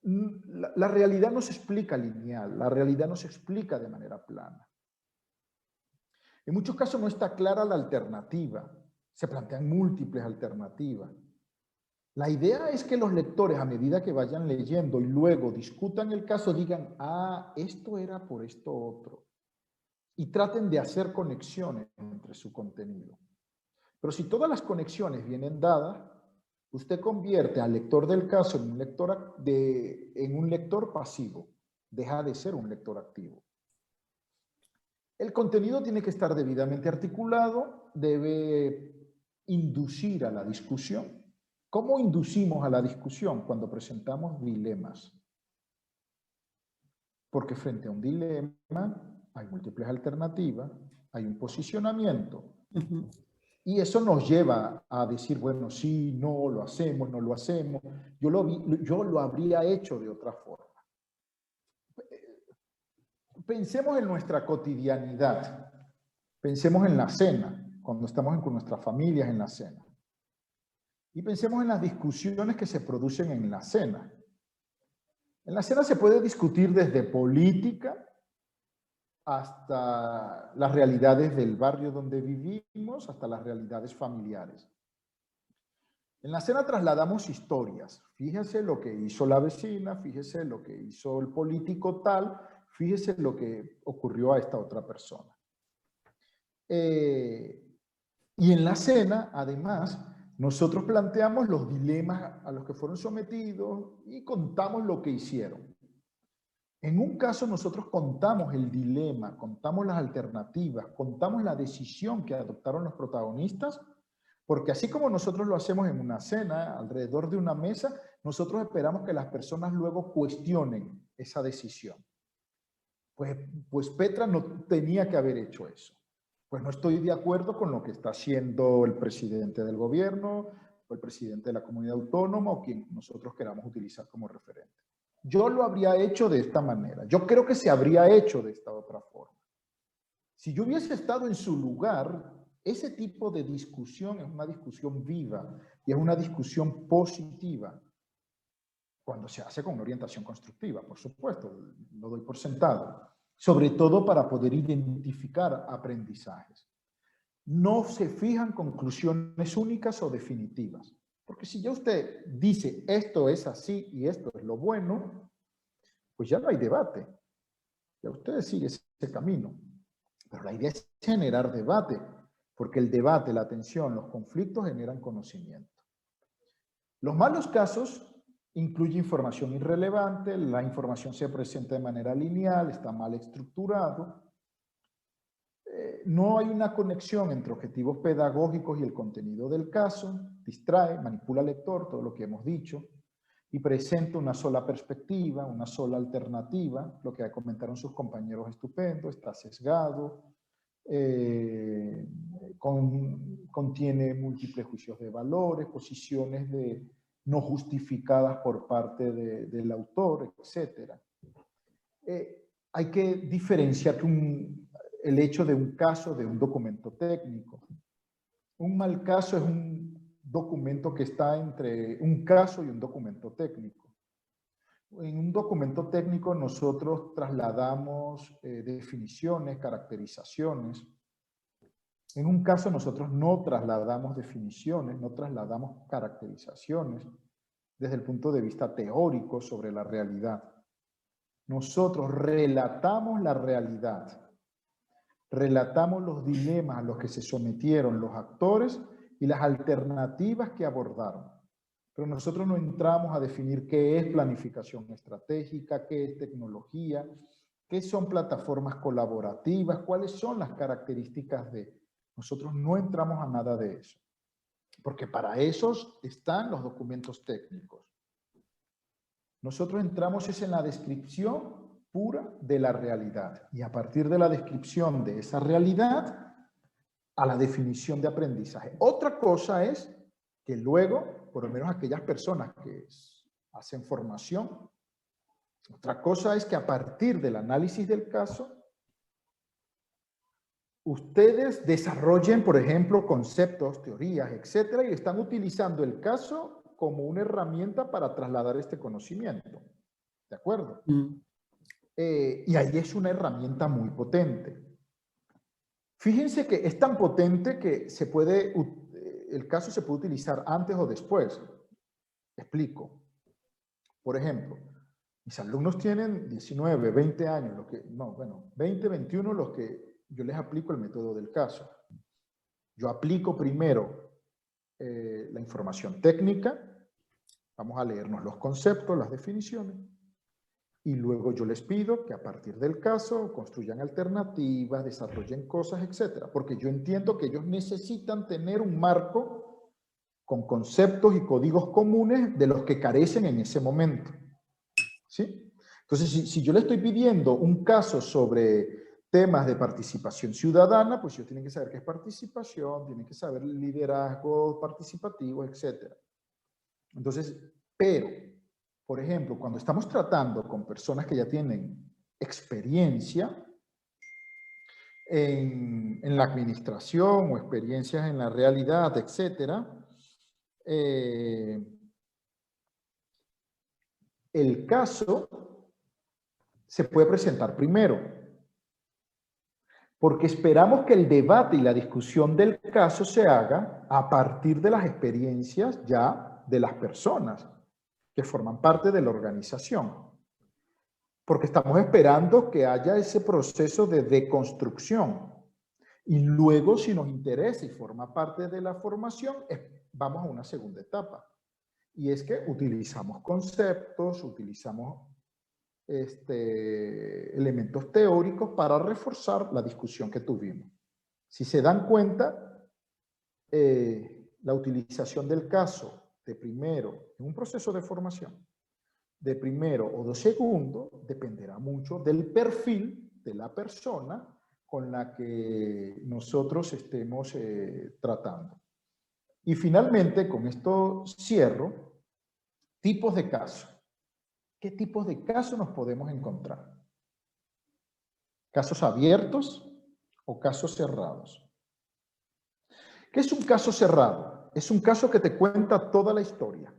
La realidad no se explica lineal, la realidad no se explica de manera plana. En muchos casos no está clara la alternativa, se plantean múltiples alternativas. La idea es que los lectores, a medida que vayan leyendo y luego discutan el caso, digan, ah, esto era por esto otro. Y traten de hacer conexiones entre su contenido. Pero si todas las conexiones vienen dadas, usted convierte al lector del caso en un lector pasivo. Deja de ser un lector activo. El contenido tiene que estar debidamente articulado, debe inducir a la discusión. ¿Cómo inducimos a la discusión? Cuando presentamos dilemas. Porque frente a un dilema hay múltiples alternativas, hay un posicionamiento. Y eso nos lleva a decir, bueno, sí, no, lo hacemos, no lo hacemos. Yo lo habría hecho de otra forma. Pensemos en nuestra cotidianidad. Pensemos en la cena, cuando estamos con nuestras familias en la cena. Y pensemos en las discusiones que se producen en la cena. En la cena se puede discutir desde política hasta las realidades del barrio donde vivimos, hasta las realidades familiares. En la cena trasladamos historias. Fíjese lo que hizo la vecina, fíjese lo que hizo el político tal, fíjese lo que ocurrió a esta otra persona. Y en la cena, además, nosotros planteamos los dilemas a los que fueron sometidos y contamos lo que hicieron. En un caso nosotros contamos el dilema, contamos las alternativas, contamos la decisión que adoptaron los protagonistas, porque así como nosotros lo hacemos en una cena, alrededor de una mesa, nosotros esperamos que las personas luego cuestionen esa decisión. Pues Petra no tenía que haber hecho eso. Pues no estoy de acuerdo con lo que está haciendo el presidente del gobierno, o el presidente de la comunidad autónoma, o quien nosotros queramos utilizar como referente. Yo lo habría hecho de esta manera. Yo creo que se habría hecho de esta otra forma. Si yo hubiese estado en su lugar, ese tipo de discusión es una discusión viva y es una discusión positiva. Cuando se hace con una orientación constructiva, por supuesto, lo doy por sentado. Sobre todo para poder identificar aprendizajes. No se fijan conclusiones únicas o definitivas. Porque si ya usted dice esto es así y esto es lo bueno, pues ya no hay debate. Ya usted sigue ese camino. Pero la idea es generar debate, porque el debate, la atención, los conflictos generan conocimiento. Los malos casos incluye información irrelevante, la información se presenta de manera lineal, está mal estructurado. No hay una conexión entre objetivos pedagógicos y el contenido del caso, distrae, manipula al lector, todo lo que hemos dicho, y presenta una sola perspectiva, una sola alternativa, lo que comentaron sus compañeros estupendo, está sesgado, contiene múltiples juicios de valores, posiciones no justificadas por parte del autor, etc. Hay que diferenciar el hecho de un caso de un documento técnico. Un mal caso es un documento que está entre un caso y un documento técnico. En un documento técnico nosotros trasladamos definiciones, caracterizaciones. En un caso nosotros no trasladamos definiciones, no trasladamos caracterizaciones desde el punto de vista teórico sobre la realidad. Nosotros relatamos la realidad, relatamos los dilemas a los que se sometieron los actores y las alternativas que abordaron. Pero nosotros no entramos a definir qué es planificación estratégica, qué es tecnología, qué son plataformas colaborativas, cuáles son las características de... Nosotros no entramos a nada de eso, porque para esos están los documentos técnicos. Nosotros entramos es en la descripción pura de la realidad y a partir de la descripción de esa realidad a la definición de aprendizaje. Otra cosa es que luego, por lo menos aquellas personas que hacen formación, otra cosa es que a partir del análisis del caso ustedes desarrollen, por ejemplo, conceptos, teorías, etcétera, y están utilizando el caso como una herramienta para trasladar este conocimiento. ¿De acuerdo? Y ahí es una herramienta muy potente. Fíjense que es tan potente que el caso se puede utilizar antes o después. Explico. Por ejemplo, mis alumnos tienen 19, 20 años, 20, 21 los que yo les aplico el método del caso. Yo aplico primero la información técnica, vamos a leernos los conceptos, las definiciones, y luego yo les pido que a partir del caso construyan alternativas, desarrollen cosas, etc. Porque yo entiendo que ellos necesitan tener un marco con conceptos y códigos comunes de los que carecen en ese momento. ¿Sí? Entonces, si yo le estoy pidiendo un caso sobre temas de participación ciudadana, pues ellos tienen que saber qué es participación, tienen que saber liderazgo participativo, etc. Entonces, pero, por ejemplo, cuando estamos tratando con personas que ya tienen experiencia en la administración o experiencias en la realidad, etc., el caso se puede presentar primero, porque esperamos que el debate y la discusión del caso se haga a partir de las experiencias ya de las personas que forman parte de la organización. Porque estamos esperando que haya ese proceso de deconstrucción. Y luego, si nos interesa y forma parte de la formación, vamos a una segunda etapa. Y es que utilizamos conceptos, utilizamos elementos teóricos para reforzar la discusión que tuvimos. Si se dan cuenta, la utilización del caso de primero en un proceso de formación, de primero o de segundo, dependerá mucho del perfil de la persona con la que nosotros estemos tratando. Y finalmente, con esto cierro, tipos de caso. ¿Qué tipos de casos nos podemos encontrar? ¿Casos abiertos o casos cerrados? ¿Qué es un caso cerrado? Es un caso que te cuenta toda la historia.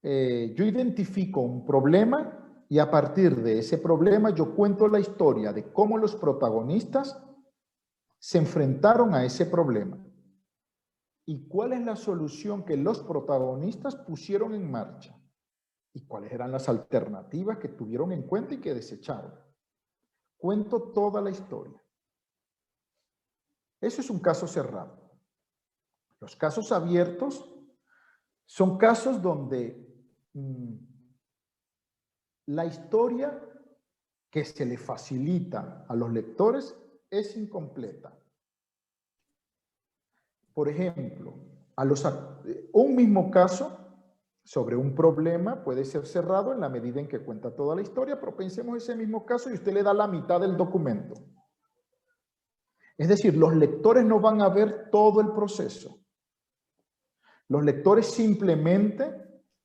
Yo identifico un problema y a partir de ese problema yo cuento la historia de cómo los protagonistas se enfrentaron a ese problema. ¿Y cuál es la solución que los protagonistas pusieron en marcha? ¿Y cuáles eran las alternativas que tuvieron en cuenta y que desecharon? Cuento toda la historia. Eso es un caso cerrado. Los casos abiertos son casos donde la historia que se le facilita a los lectores es incompleta. Por ejemplo, un mismo caso sobre un problema puede ser cerrado en la medida en que cuenta toda la historia, pero pensemos ese mismo caso y usted le da la mitad del documento. Es decir, los lectores no van a ver todo el proceso. Los lectores simplemente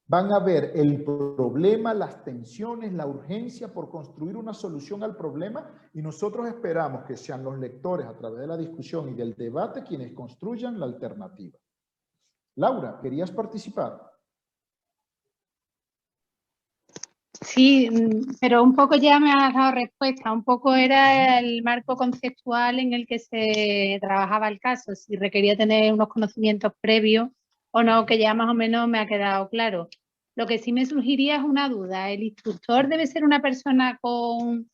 van a ver el problema, las tensiones, la urgencia por construir una solución al problema y nosotros esperamos que sean los lectores a través de la discusión y del debate quienes construyan la alternativa. Laura, ¿querías participar? Sí, pero un poco ya me has dado respuesta. Un poco era el marco conceptual en el que se trabajaba el caso, si requería tener unos conocimientos previos o no, que ya más o menos me ha quedado claro. Lo que sí me surgiría es una duda. ¿El instructor debe ser una persona con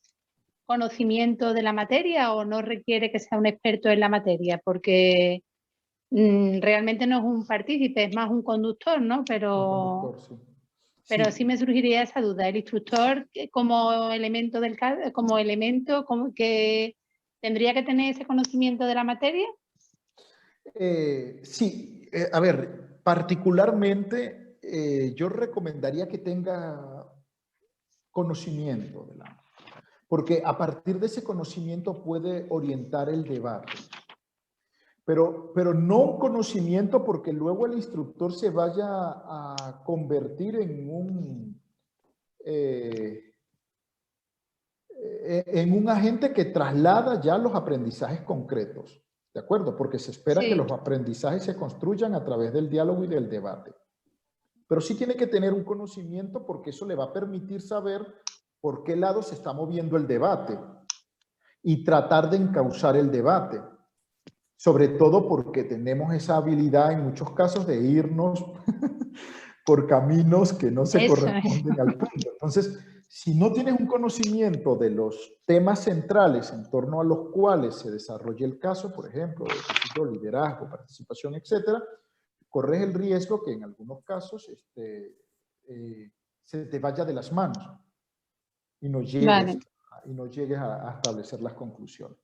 conocimiento de la materia o no requiere que sea un experto en la materia? Porque realmente no es un partícipe, es más un conductor, ¿no? Pero sí me surgiría esa duda. ¿El instructor como elemento del caso, como que tendría que tener ese conocimiento de la materia? Sí, a ver, particularmente yo recomendaría que tenga conocimiento porque a partir de ese conocimiento puede orientar el debate. Pero no un conocimiento porque luego el instructor se vaya a convertir en un agente que traslada ya los aprendizajes concretos, ¿de acuerdo? Porque se espera que los aprendizajes se construyan a través del diálogo y del debate. pero sí tiene que tener un conocimiento porque eso le va a permitir saber por qué lado se está moviendo el debate y tratar de encauzar el debate. Sobre todo porque tenemos esa habilidad en muchos casos de irnos por caminos que no se corresponden al punto. Entonces, si no tienes un conocimiento de los temas centrales en torno a los cuales se desarrolla el caso, por ejemplo, de liderazgo, participación, etcétera, corres el riesgo que en algunos casos se te vaya de las manos y no llegues a establecer las conclusiones.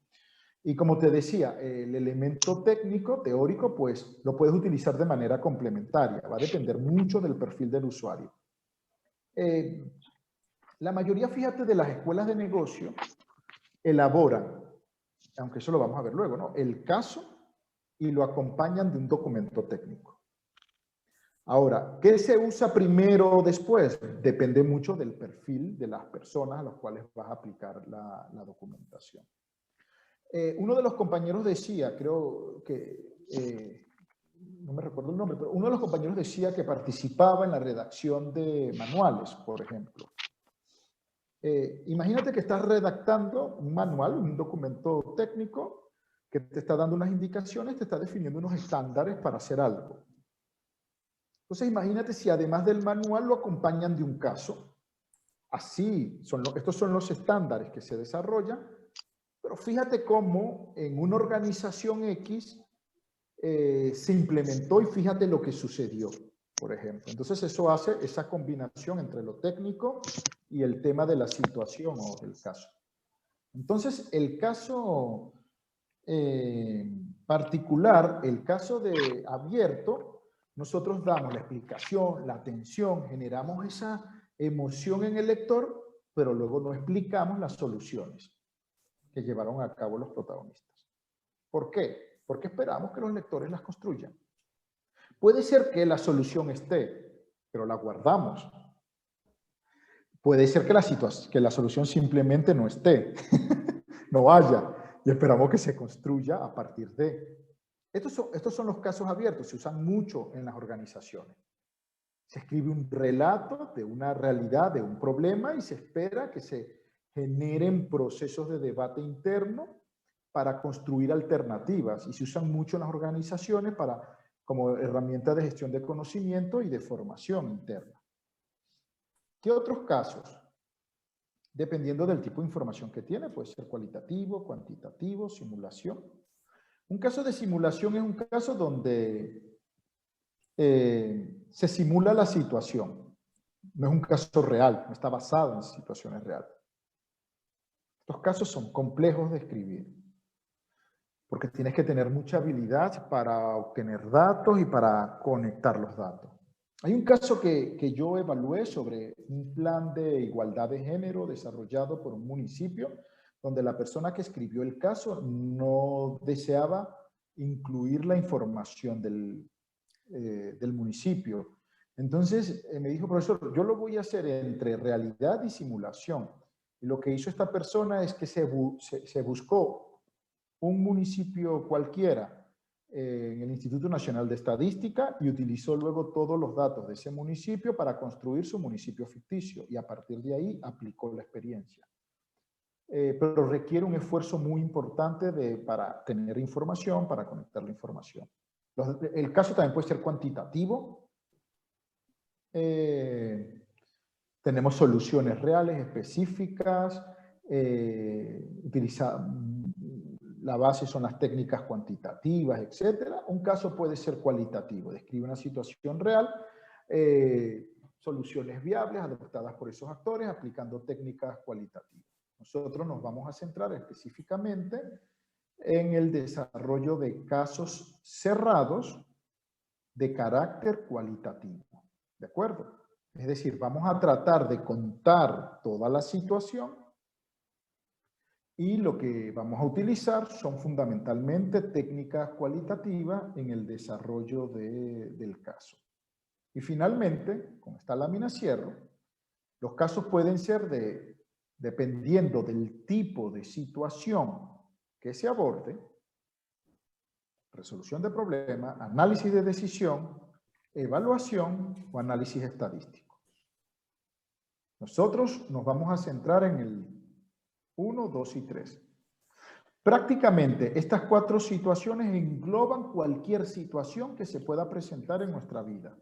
Y como te decía, el elemento técnico, teórico, pues lo puedes utilizar de manera complementaria. Va a depender mucho del perfil del usuario. La mayoría, fíjate, de las escuelas de negocio elaboran, aunque eso lo vamos a ver luego, ¿no?, el caso y lo acompañan de un documento técnico. Ahora, ¿qué se usa primero o después? Depende mucho del perfil de las personas a las cuales vas a aplicar la documentación. Uno de los compañeros decía, creo que, no me recuerdo el nombre, pero uno de los compañeros decía que participaba en la redacción de manuales, por ejemplo. Imagínate que estás redactando un manual, un documento técnico que te está dando unas indicaciones, te está definiendo unos estándares para hacer algo. Entonces imagínate si además del manual lo acompañan de un caso. Así, estos son los estándares que se desarrollan. Pero fíjate cómo en una organización X se implementó y fíjate lo que sucedió, por ejemplo. Entonces eso hace esa combinación entre lo técnico y el tema de la situación o del caso. Entonces el caso particular, el caso de abierto, nosotros damos la explicación, la atención, generamos esa emoción en el lector, pero luego no explicamos las soluciones que llevaron a cabo los protagonistas. ¿Por qué? Porque esperamos que los lectores las construyan. Puede ser que la solución esté, pero la guardamos. Puede ser que la solución simplemente no esté, no haya, y esperamos que se construya a partir de. Estos son los casos abiertos, se usan mucho en las organizaciones. Se escribe un relato de una realidad, de un problema, y se espera que se generen procesos de debate interno para construir alternativas, y se usan mucho en las organizaciones como herramienta de gestión de conocimiento y de formación interna. ¿Qué otros casos? Dependiendo del tipo de información que tiene, puede ser cualitativo, cuantitativo, simulación. Un caso de simulación es un caso donde se simula la situación. No es un caso real, no está basado en situaciones reales. Estos casos son complejos de escribir, porque tienes que tener mucha habilidad para obtener datos y para conectar los datos. Hay un caso que yo evalué sobre un plan de igualdad de género desarrollado por un municipio, donde la persona que escribió el caso no deseaba incluir la información del municipio. Entonces me dijo, profesor, yo lo voy a hacer entre realidad y simulación. Y lo que hizo esta persona es que se buscó un municipio cualquiera en el Instituto Nacional de Estadística y utilizó luego todos los datos de ese municipio para construir su municipio ficticio, y a partir de ahí aplicó la experiencia. Pero requiere un esfuerzo muy importante para tener información, para conectar la información. El caso también puede ser cuantitativo. Tenemos soluciones reales, específicas. La base son las técnicas cuantitativas, etc. Un caso puede ser cualitativo, describe una situación real, soluciones viables adoptadas por esos actores aplicando técnicas cualitativas. Nosotros nos vamos a centrar específicamente en el desarrollo de casos cerrados de carácter cualitativo. ¿De acuerdo? Es decir, vamos a tratar de contar toda la situación y lo que vamos a utilizar son fundamentalmente técnicas cualitativas en el desarrollo del caso. Y finalmente, con esta lámina cierro, los casos pueden ser dependiendo del tipo de situación que se aborde, resolución de problema, análisis de decisión, evaluación o análisis estadístico. Nosotros nos vamos a centrar en el 1, 2 y 3. Prácticamente estas 4 situaciones engloban cualquier situación que se pueda presentar en nuestra vida.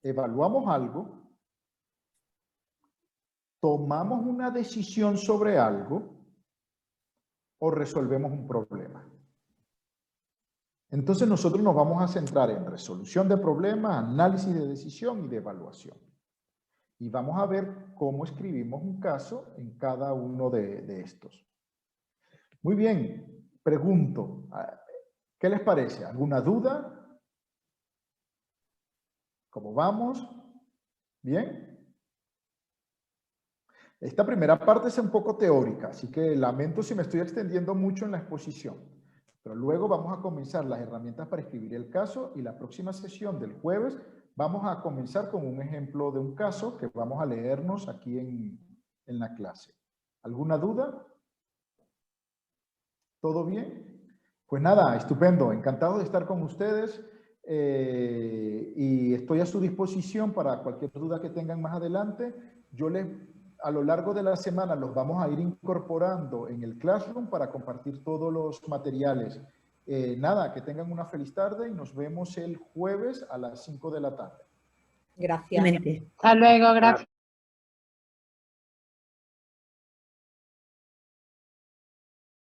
Evaluamos algo, tomamos una decisión sobre algo o resolvemos un problema. Entonces nosotros nos vamos a centrar en resolución de problemas, análisis de decisión y de evaluación. Y vamos a ver cómo escribimos un caso en cada uno de estos. Muy bien, pregunto, ¿qué les parece? ¿Alguna duda? ¿Cómo vamos? ¿Bien? Esta primera parte es un poco teórica, así que lamento si me estoy extendiendo mucho en la exposición. Pero luego vamos a comenzar las herramientas para escribir el caso y la próxima sesión del jueves vamos a comenzar con un ejemplo de un caso que vamos a leernos aquí en la clase. ¿Alguna duda? ¿Todo bien? Pues nada, estupendo. Encantado de estar con ustedes y estoy a su disposición para cualquier duda que tengan más adelante. A lo largo de la semana los vamos a ir incorporando en el Classroom para compartir todos los materiales. Nada, que tengan una feliz tarde y nos vemos el jueves a las 5 de la tarde. Gracias. Hasta luego, gracias.